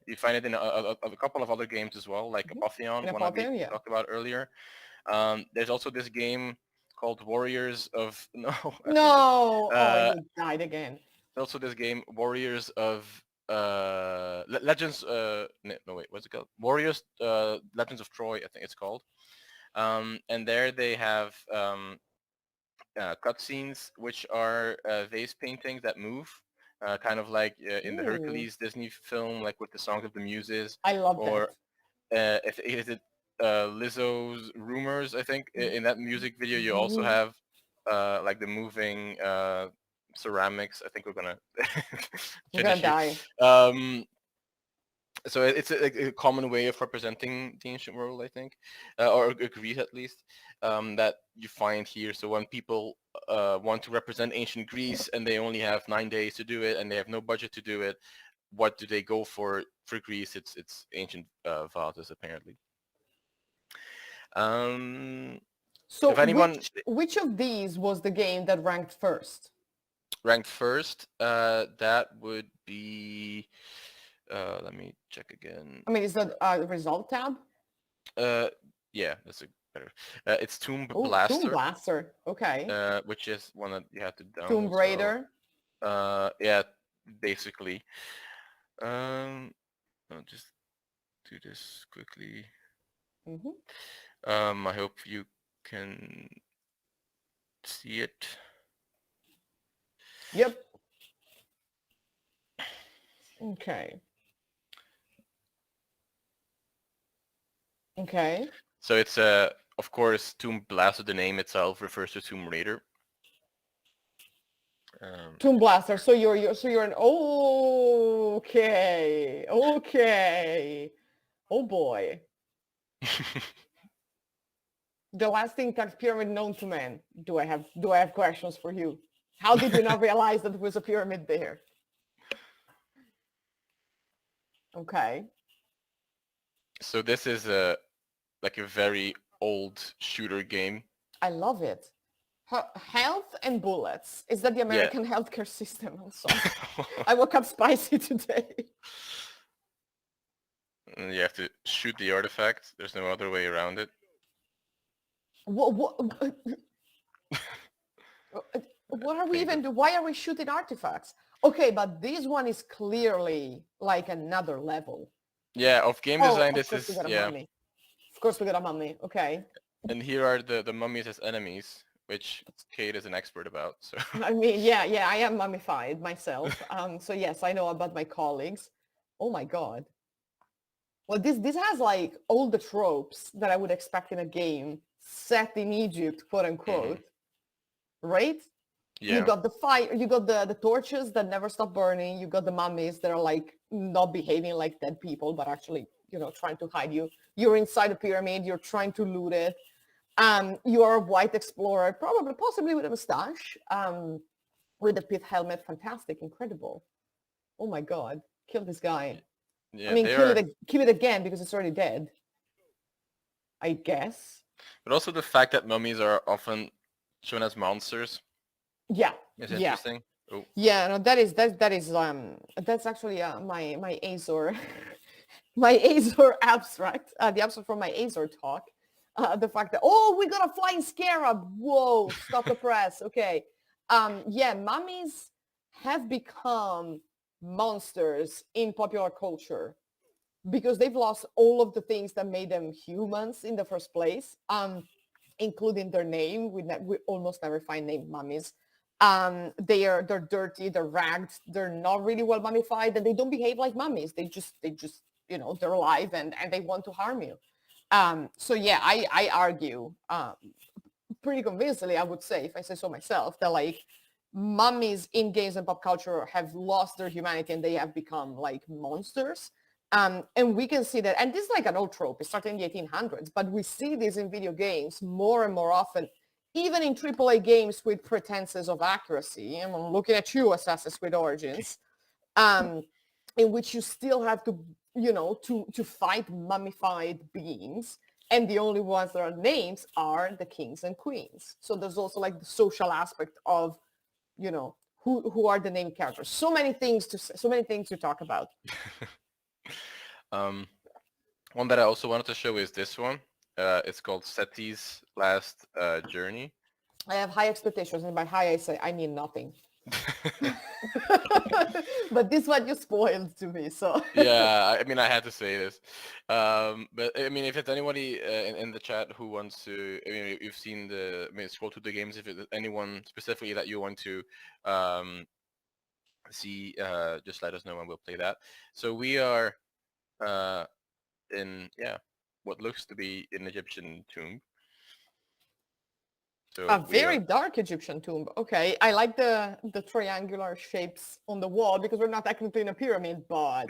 you find it in a couple of other games as well, like Apotheon, In one that we Apotheon, yeah. talked about earlier. There's also this game called Warriors of no. No, oh, you died again. Also this game Warriors of Legends. No wait, what's it called? Warriors Legends of Troy, I think it's called. And there they have cutscenes, which are vase paintings that move, kind of like in the Hercules Disney film, like with the Songs of the Muses. I love or, that. Is it Lizzo's Rumors? I think in that music video you also have like the moving ceramics. I think we're gonna You're gonna finish die. So it's a common way of representing the ancient world, I think, or Greece at least, that you find here. So when people want to represent ancient Greece and they only have 9 days to do it and they have no budget to do it, what do they go for? For Greece, it's ancient vases, apparently. So if anyone which of these was the game that ranked first? Ranked first, that would be... let me check again. I mean, is that a result tab? Yeah, that's a better. It's Tomb Blaster. Tomb Blaster. Okay. Which is one that you have to download. Tomb Raider. So, yeah, basically. I'll just do this quickly. I hope you can see it. Yep. Okay. Okay. So it's of course, Tomb Blaster. The name itself refers to Tomb Raider. Tomb Blaster. So you're an okay. Oh boy. The last intact pyramid known to man. Do I have questions for you? How did you not realize that there was a pyramid there? Okay. So this is like a very old shooter game. I love it. Health and bullets. Is that the American healthcare system? I'm sorry. I woke up spicy today. And you have to shoot the artifact. There's no other way around it. What are we even doing? Why are we shooting artifacts? Okay, but this one is clearly like another level. Yeah, of game design, this is, Mummy. Of course we got a mummy, okay. And here are the mummies as enemies, which Kate is an expert about, so. I mean, yeah, I am mummified myself. So yes, I know about my colleagues. Oh my God. Well, this has like all the tropes that I would expect in a game set in Egypt, quote unquote, right? Yeah. You got the fire, you got the torches that never stop burning. You got the mummies that are like not behaving like dead people, but actually, trying to hide you. You're inside a pyramid. You're trying to loot it. You are a white explorer, possibly with a mustache, with a pith helmet. Fantastic, incredible. Oh my God, kill this guy. Yeah, I mean, kill it again because it's already dead, I guess. But also the fact that mummies are often shown as monsters. Yeah. Is interesting. Oh. Yeah, no, that's actually my Azor, my Azor abstract, the abstract from my Azor talk. The fact that we got a flying scarab. Whoa! Stop the press. Okay. Yeah, mummies have become monsters in popular culture because they've lost all of the things that made them humans in the first place, including their name. We almost never find named mummies. They're dirty, they're ragged, they're not really well mummified, and they don't behave like mummies. They just they're alive and they want to harm you. So yeah, I argue pretty convincingly, I would say, if I say so myself, that like mummies in games and pop culture have lost their humanity and they have become like monsters. And we can see that, and this is like an old trope. It started in the 1800s, but we see this in video games more and more often, even in AAA games with pretenses of accuracy. And I'm looking at you, Assassin's Creed Origins, in which you still have to, to fight mummified beings. And the only ones that are names are the kings and queens. So there's also like the social aspect of, who are the named characters. So many things to talk about. One that I also wanted to show is this one. It's called Seti's Last Journey. I have high expectations, and by high I mean nothing. But this one you spoiled to me, so. Yeah, I mean, I had to say this. But I mean, if it's anybody in the chat who wants to, I mean, you've seen scroll through the games. If it's anyone specifically that you want to see, just let us know and we'll play that. So we are in, what looks to be an Egyptian tomb. So a very dark Egyptian tomb. Okay, I like the triangular shapes on the wall because we're not technically in a pyramid, but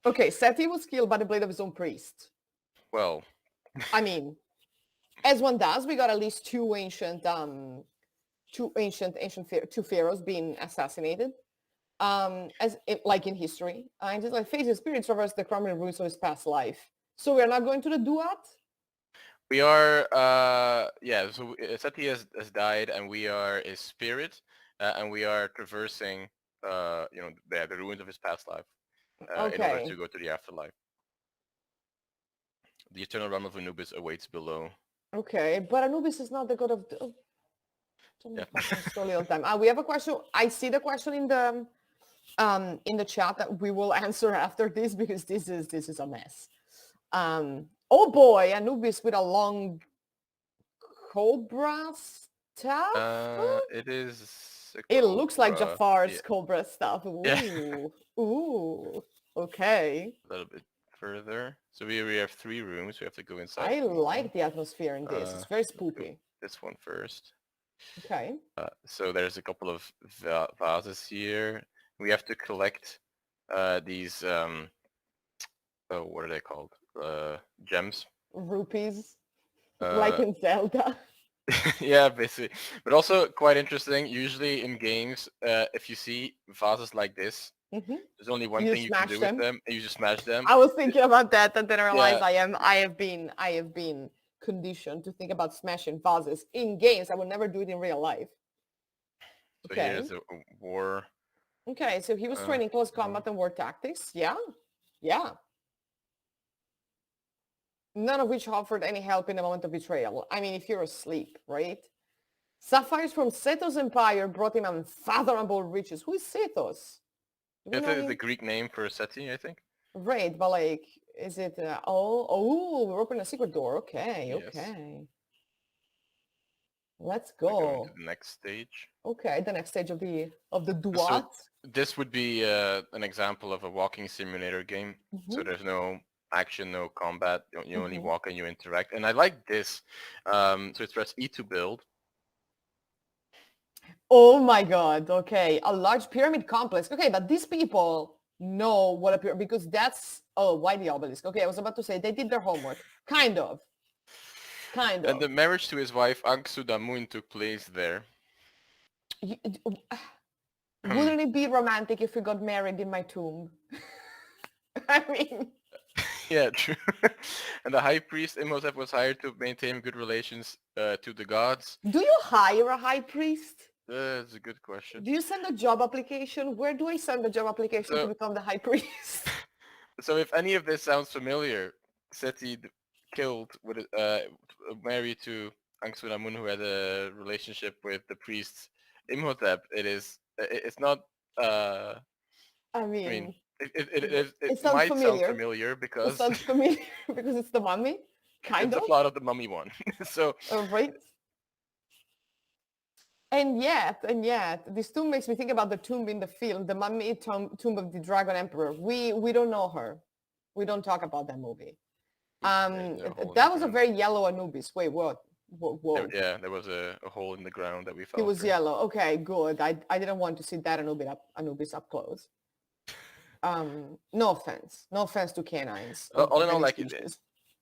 okay. Seti was killed by the blade of his own priest. Well, I mean, as one does, we got at least two pharaohs being assassinated. Like in history, and just like Faith's spirit traversed the crumbling ruins of his past life. So we are not going to the Duat. We are, so Seti has died and we are his spirit and we are traversing, the ruins of his past life in order to go to the afterlife. The eternal realm of Anubis awaits below. Okay, but Anubis is not the god of the... We have a question. I see the question in the chat that we will answer after this because this is a mess. Oh boy, Anubis with a long cobra staff? It is... It looks like Jafar's cobra staff. Ooh, yeah. Ooh, okay. A little bit further. So we have 3 rooms. We have to go inside. I like the atmosphere in this. It's very spooky. This one first. Okay. So there's a couple of vases here. We have to collect these, what are they called? Gems. Rupees. Like in Zelda. Yeah, basically. But also quite interesting, usually in games, if you see vases like this, there's only one thing you can do with them, and you just smash them. I was thinking about that, and then I realized I have been conditioned to think about smashing vases in games. I would never do it in real life. So here's a war. Okay, so he was training close combat and war tactics. Yeah. None of which offered any help in the moment of betrayal. I mean, if you're asleep, right? Sapphires from Sethos Empire brought him unfathomable riches. Who is Sethos? It's the Greek name for Seti, I think. Right, but like, is it? We're opening a secret door. Okay, yes. Okay. Let's go. Going to the next stage. Okay, the next stage of the Duat. So this would be an example of a walking simulator game. So there's no action, no combat. You only walk and you interact. And I like this. So it's press E to build. Oh my God. Okay, a large pyramid complex. Okay, but these people know what a pyramid, because that's, why the obelisk? Okay, I was about to say they did their homework. Kind of. And the marriage to his wife, Anksudamun, took place there. Wouldn't it be romantic if we got married in my tomb? I mean... Yeah, true. And the high priest Imhotep was hired to maintain good relations to the gods. Do you hire a high priest? That's a good question. Do you send a job application? Where do I send the job application to become the high priest? So if any of this sounds familiar, Seti killed, married to Anksudamun, who had a relationship with the priest Imhotep. It's not... I mean... It might sound familiar because... It sounds familiar because it's the mummy, It's the plot of the Mummy one. So... right. And yet, this tomb makes me think about the tomb in the film, the Mummy tomb of the Dragon Emperor. We don't know her. We don't talk about that movie. That was a very yellow Anubis. Wait, what? Whoa. There was a hole in the ground that we He fell was through. yellow. Okay, good. I didn't want to see that Anubis up close. No offense to canines All of in all, any like species.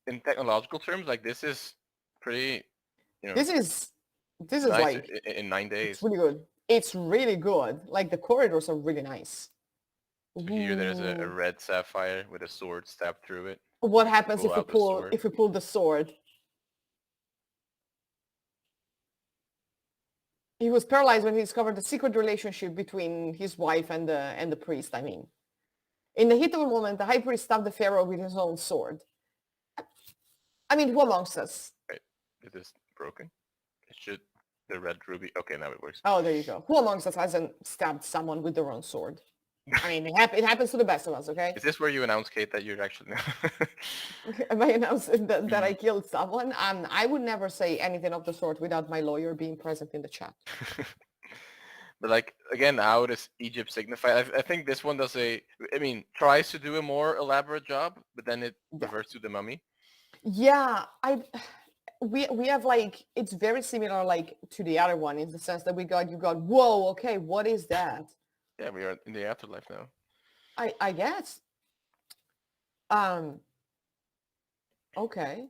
in technological terms, like this is pretty, This is nice like, in 9 days. it's really good. It's really good. Like the corridors are really nice. So here there's a Ooh. red sapphire with a sword stabbed through it. What happens Pull if we out the sword. pull the sword? He was paralyzed when he discovered the secret relationship between his wife and the priest. I mean, in the heat of a moment, the high priest stabbed the pharaoh with his own sword. I mean, who amongst us? Wait, is this broken? It should. The red ruby. Okay, now it works. Oh, there you go. Who amongst us hasn't stabbed someone with their own sword? I mean, it happens to the best of us, okay? Is this where you announce, Kate, that you're actually? Am I announcing that I killed someone? I would never say anything of the sort without my lawyer being present in the chat. But like again, how does Egypt signify? I think this one does tries to do a more elaborate job, but then it reverts to the mummy. Yeah, we have like, it's very similar like to the other one in the sense that you got whoa, okay, what is that? Yeah, we are in the afterlife now. I guess. Okay.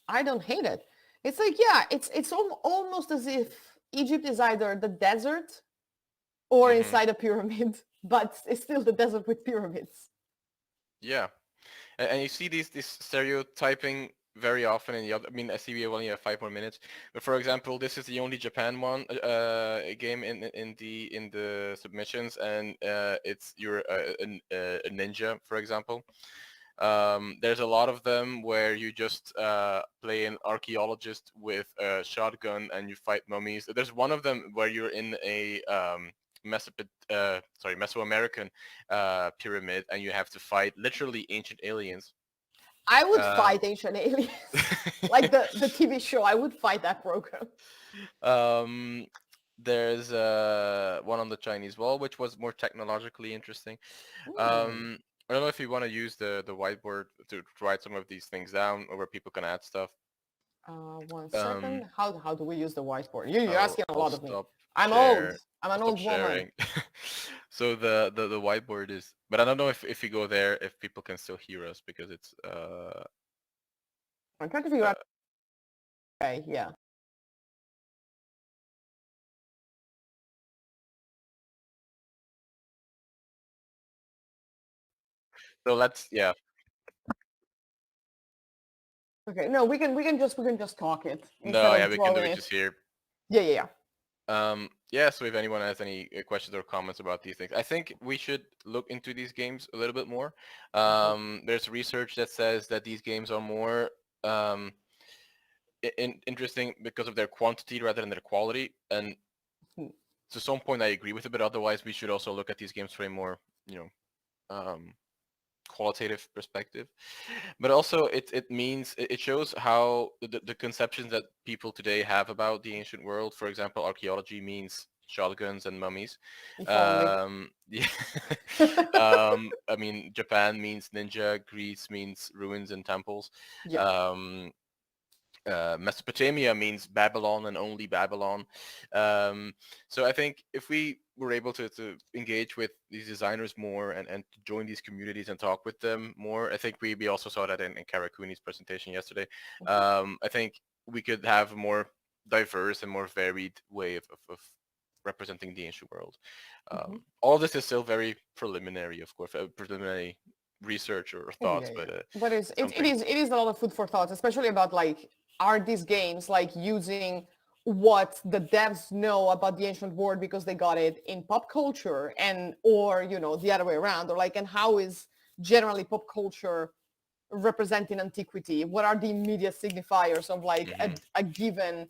I don't hate it. It's like, yeah, it's almost as if Egypt is either the desert or inside a pyramid, but it's still the desert with pyramids. Yeah, and you see this stereotyping very often in the other. I mean, I see we only have 5 more minutes, but for example, this is the only Japan one game in the submissions, and you're a ninja, for example. There's a lot of them where you just play an archaeologist with a shotgun and you fight mummies. There's one of them where you're in a Mesoamerican pyramid and you have to fight literally ancient aliens. I would fight ancient aliens. Like the TV show, I would fight that program. There's one on the Chinese wall, which was more technologically interesting. I don't know if you want to use the whiteboard to write some of these things down or where people can add stuff. 1 second. How do we use the whiteboard? You're asking a lot of me. I'm share. old. I'm an old woman. So the whiteboard is, but I don't know if you go there, if people can still hear us because it's I'm trying to figure out. Okay, yeah. so let's Okay, no, we can just talk it. No, yeah, we can do it just here. Yeah. Yeah, so if anyone has any questions or comments about these things, I think we should look into these games a little bit more. There's research that says that these games are more interesting because of their quantity rather than their quality. And to some point I agree with it, but otherwise we should also look at these games from a more, qualitative perspective. But also it shows how the conceptions that people today have about the ancient world, for example, archaeology means shotguns and mummies. Yeah. I mean, Japan means ninja, Greece means ruins and temples. Yeah. Mesopotamia means Babylon and only Babylon. So I think if we were able to engage with these designers more and to join these communities and talk with them more, I think we also saw that in Karakuni's presentation yesterday. I think we could have a more diverse and more varied way of representing the ancient world. All of this is still very preliminary, of course, preliminary research or thoughts, but it is a lot of food for thought, especially about like, are these games like using what the devs know about the ancient world because they got it in pop culture, and or the other way around, or like, and how is generally pop culture representing antiquity? What are the immediate signifiers of like a given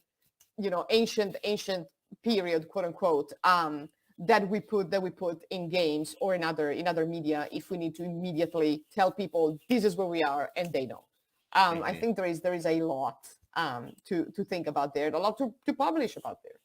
ancient period, quote unquote, that we put in games or in other media if we need to immediately tell people this is where we are and they know. I think there is a lot to think about there, a lot to publish about there.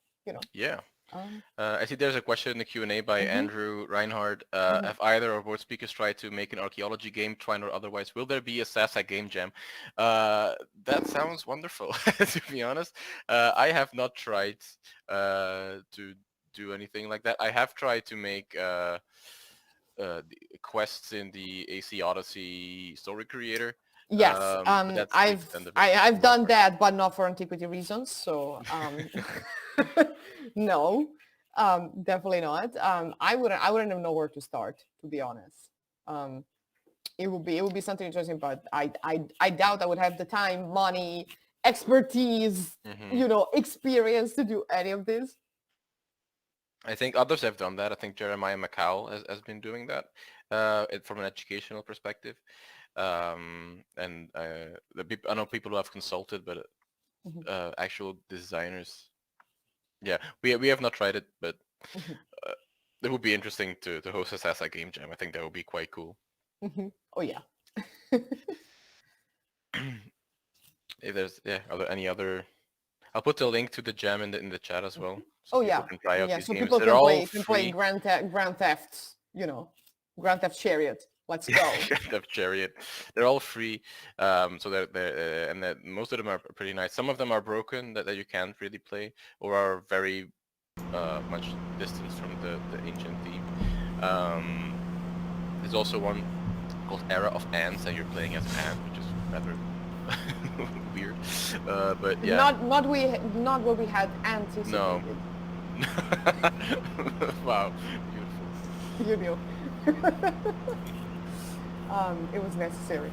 Yeah, I see there's a question in the Q&A by Andrew Reinhardt. Have either or both speakers tried to make an archaeology game, trying or otherwise? Will there be a SASA game jam? That sounds wonderful, to be honest. I have not tried to do anything like that. I have tried to make the quests in the AC Odyssey story creator. Yes, But that's the I've extent of it. I've done that, but not for antiquity reasons. So no, definitely not. I wouldn't even know where to start, to be honest. It would be something interesting, but I doubt I would have the time, money, expertise, experience to do any of this. I think others have done that. I think Jeremiah McCall has been doing that from an educational perspective. And I know people who have consulted, but actual designers, yeah, we have not tried it, but it would be interesting to host a SASA game jam. I think that would be quite cool. Oh yeah. If there's are there any other? I'll put the link to the jam in the chat as well. So people can try out yeah. these So games. people They're can play Grand Theft, Grand Theft Chariot. Let's go. Grand Theft Chariot. They're all free, so they're and that most of them are pretty nice. Some of them are broken that you can't really play, or are very much distance from the ancient theme. There's also one called Era of Ants that you're playing as an ant, which is rather weird. But yeah. Not what we had anticipated. No. Wow, beautiful. It was necessary.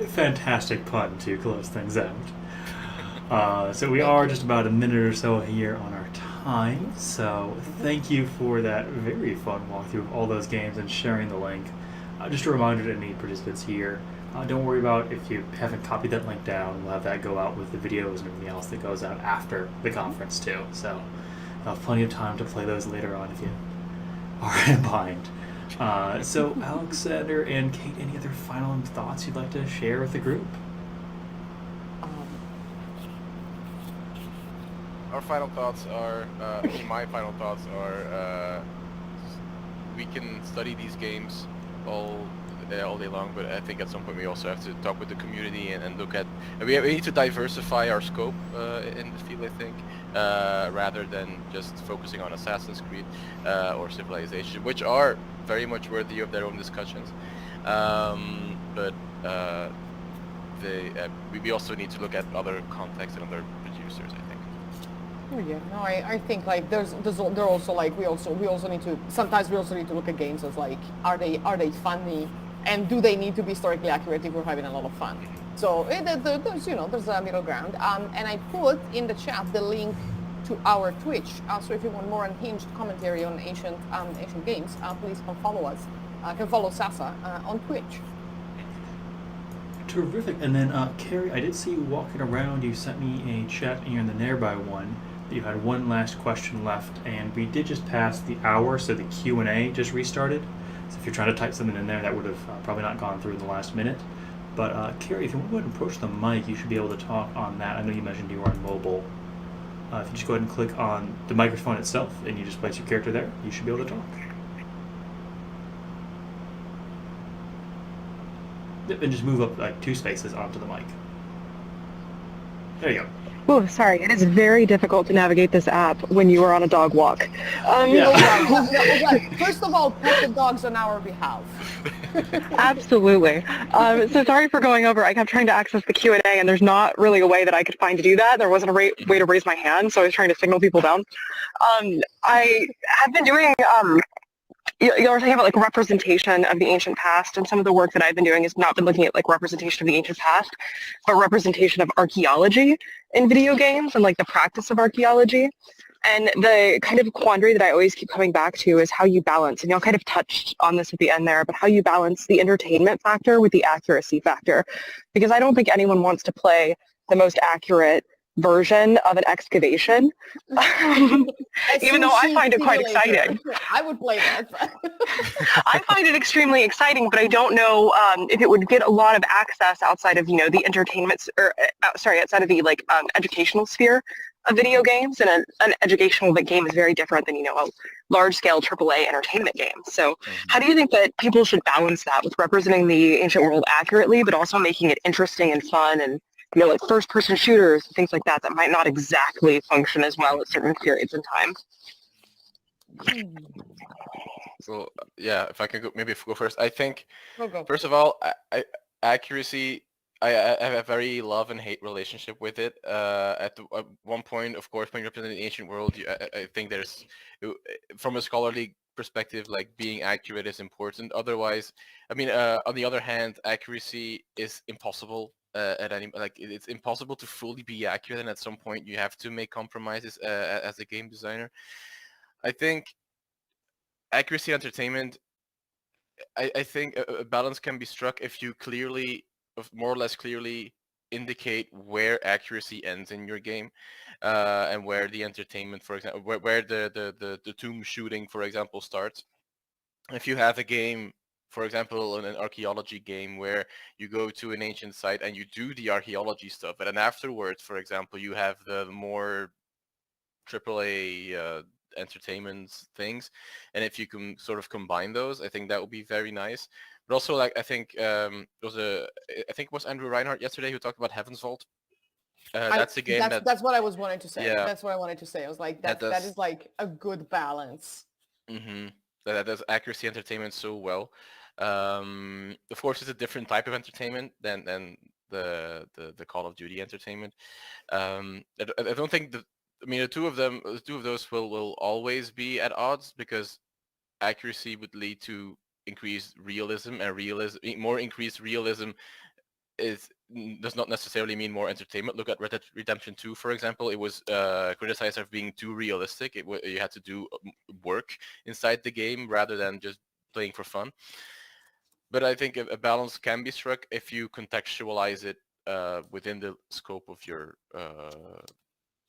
Fantastic pun to close things out. So we are just about a minute or so here on our time. So thank you for that very fun walkthrough of all those games and sharing the link. Just a reminder to any participants here, don't worry about if you haven't copied that link down. We'll have that go out with the videos and everything else that goes out after the conference too. So plenty of time to play those later on if you are in mind. So Alexander and Kate, any other final thoughts you'd like to share with the group? Our final thoughts are, my final thoughts are, we can study these games all day long, but I think at some point we also have to talk with the community and look at, we need to diversify our scope in the field, I think, rather than just focusing on Assassin's Creed or Civilization, which are very much worthy of their own discussions. But we also need to look at other contexts and other producers, I think. Oh yeah, no, I think like they're also like we also need to sometimes we also need to look at games as like are they funny and do they need to be historically accurate if we're having a lot of fun. So there's a middle ground. And I put in the chat the link to our Twitch. So if you want more unhinged commentary on ancient games, please come follow us. Can follow Sasa on Twitch. Terrific. And then Carrie, I did see you walking around. You sent me a chat here in the nearby one. You had one last question left, and we did just pass the hour, so the Q&A just restarted. So if you're trying to type something in there, that would have probably not gone through in the last minute. But Carrie, if you want to go ahead and approach the mic, you should be able to talk on that. I know you mentioned you were on mobile. If you just go ahead and click on the microphone itself, and you just place your character there, you should be able to talk. And just move up like 2 spaces onto the mic. There you go. Oh, sorry. It is very difficult to navigate this app when you are on a dog walk. First of all, pet the dogs on our behalf. Absolutely. So sorry for going over. I kept trying to access the Q&A, and there's not really a way that I could find to do that. There wasn't a way to raise my hand, so I was trying to signal people down. I have been doing... you were talking about like representation of the ancient past, and some of the work that I've been doing has not been looking at like representation of the ancient past, but representation of archaeology in video games and like the practice of archaeology. And the kind of quandary that I always keep coming back to is how you balance, and y'all kind of touched on this at the end there, but how you balance the entertainment factor with the accuracy factor. Because I don't think anyone wants to play the most accurate version of an excavation, even though I find it quite exciting. I would play that. I find it extremely exciting, but I don't know if it would get a lot of access outside of, the entertainment, or outside of the educational sphere of video games, and an educational game is very different than, a large-scale AAA entertainment game. So how do you think that people should balance that with representing the ancient world accurately, but also making it interesting and fun and, like first-person shooters and things like that that might not exactly function as well at certain periods in time? Well, yeah, if I can maybe go first. I think, Go. first of all, accuracy, I have a very love and hate relationship with it. At one point, of course, when you're representing the ancient world, I think there's, from a scholarly perspective, like being accurate is important. Otherwise, I mean, on the other hand, accuracy is impossible. It's impossible to fully be accurate, and at some point you have to make compromises as a game designer. I think accuracy entertainment, I think a balance can be struck if you more or less clearly indicate where accuracy ends in your game, and where the entertainment, for example, where the tomb shooting, for example, starts. If you have a game, for example, an archaeology game where you go to an ancient site and you do the archaeology stuff, and then afterwards, for example, you have the more AAA entertainment things, and if you can sort of combine those, I think that would be very nice. But also, like, I think it was Andrew Reinhardt yesterday who talked about Heaven's Vault. That's a game that's what I was wanting to say. Yeah. That's what I wanted to say. I was like, that is like a good balance. That does accuracy entertainment so well. Of course, it's a different type of entertainment than the Call of Duty entertainment. I don't think the two of those will always be at odds, because accuracy would lead to increased realism, and more increased realism does not necessarily mean more entertainment. Look at Red Dead Redemption 2, for example. It was criticized for being too realistic. You had to do work inside the game rather than just playing for fun. But I think a balance can be struck if you contextualize it within the scope of your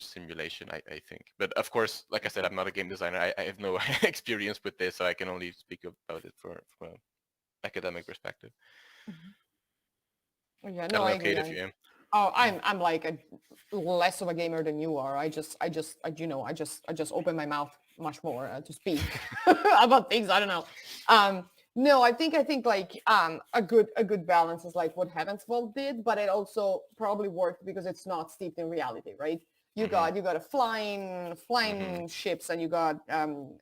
simulation, I think. But of course, like I said, I'm not a game designer. I have no experience with this, so I can only speak about it from an academic perspective. Yeah, no, I agree. I'm like less of a gamer than you are. I just open my mouth much more to speak about things. I don't know. No, I think like a good balance is like what Heaven's Vault did, but it also probably worked because it's not steeped in reality, right? You got a flying ships, and you got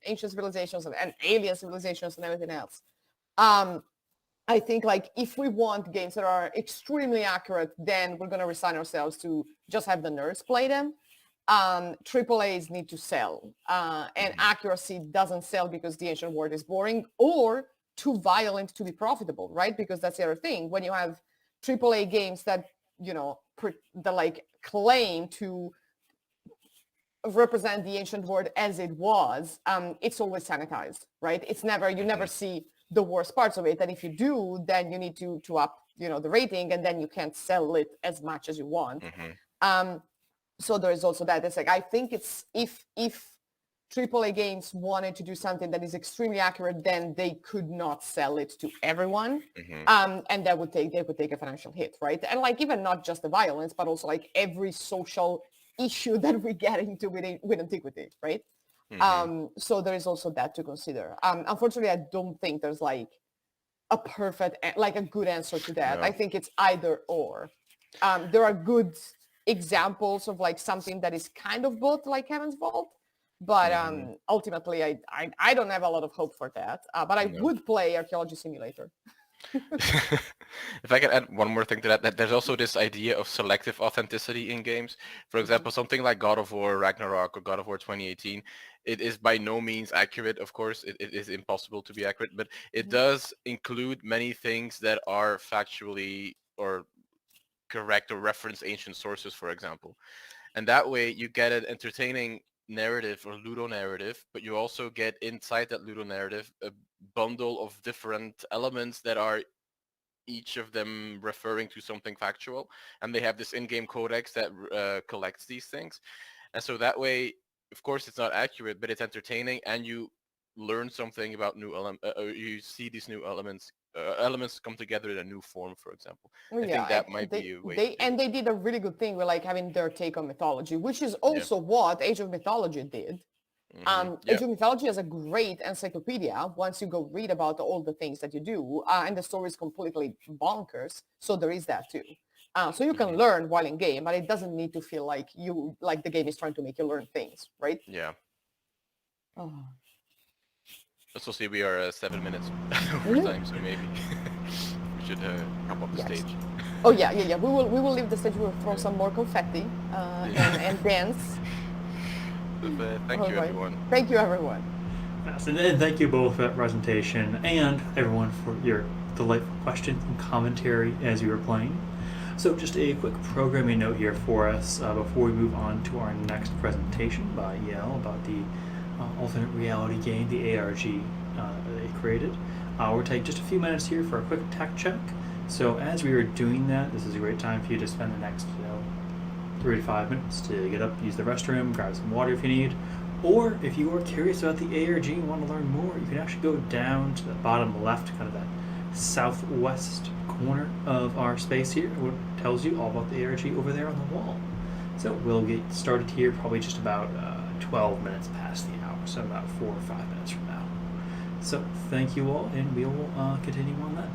ancient civilizations and alien civilizations and everything else. I think like if we want games that are extremely accurate, then we're going to resign ourselves to just have the nerds play them. AAAs need to sell, and accuracy doesn't sell because the ancient world is boring or too violent to be profitable, right? Because that's the other thing. When you have AAA games that, that like claim to represent the ancient world as it was, it's always sanitized, right? It's never, you never see the worst parts of it, and if you do, then you need to up the rating, and then you can't sell it as much as you want. So there is also that. It's like, I think it's if AAA games wanted to do something that is extremely accurate, then they could not sell it to everyone, and they would take a financial hit, right? And like even not just the violence, but also like every social issue that we get into with antiquity, right? So there is also that to consider. Unfortunately, I don't think there's like a good answer to that. No. I think it's either or. There are good examples of like something that is kind of both, like Heaven's Vault, but ultimately I don't have a lot of hope for that. But I would play Archaeology Simulator. If I can add one more thing to that there's also this idea of selective authenticity in games. For example, something like God of War Ragnarok or God of War 2018, it is by no means accurate, of course. It is impossible to be accurate, but it does include many things that are factually or correct or reference ancient sources, for example. And that way you get an entertaining narrative or ludonarrative, but you also get inside that ludonarrative a bundle of different elements that are each of them referring to something factual, and they have this in-game codex that collects these things. And so that way, of course, it's not accurate, but it's entertaining, and you learn something about new elements. You see these new elements elements come together in a new form, for example. Oh, I yeah, think that and might be a way they to do and it. they did a really good thing with like having their take on mythology, which is also what Age of Mythology did. Yeah. Age of Mythology is a great encyclopedia once you go read about all the things that you do, and the story is completely bonkers. So there is that too. So you can learn while in game, but it doesn't need to feel like the game is trying to make you learn things, right? Yeah. Oh. Let's also see, we are 7 minutes over time, so maybe we should wrap up the Yes. stage. Oh yeah. We will leave the stage. We'll throw some more confetti and dance. Thank All you, right. everyone. Thank you, everyone. Yes, and thank you both for that presentation and everyone for your delightful questions and commentary as you were playing. So just a quick programming note here for us before we move on to our next presentation by Yale about the alternate reality game, the ARG they created. We'll take just a few minutes here for a quick tech check. So as we are doing that, this is a great time for you to spend the next 3 to 5 minutes to get up, use the restroom, grab some water if you need. Or if you are curious about the ARG and want to learn more, you can actually go down to the bottom left, kind of that southwest corner of our space here, what tells you all about the ARG over there on the wall. So we'll get started here probably just about 12 minutes past the hour, so about 4 or 5 minutes from now. So thank you all, and we will continue on then.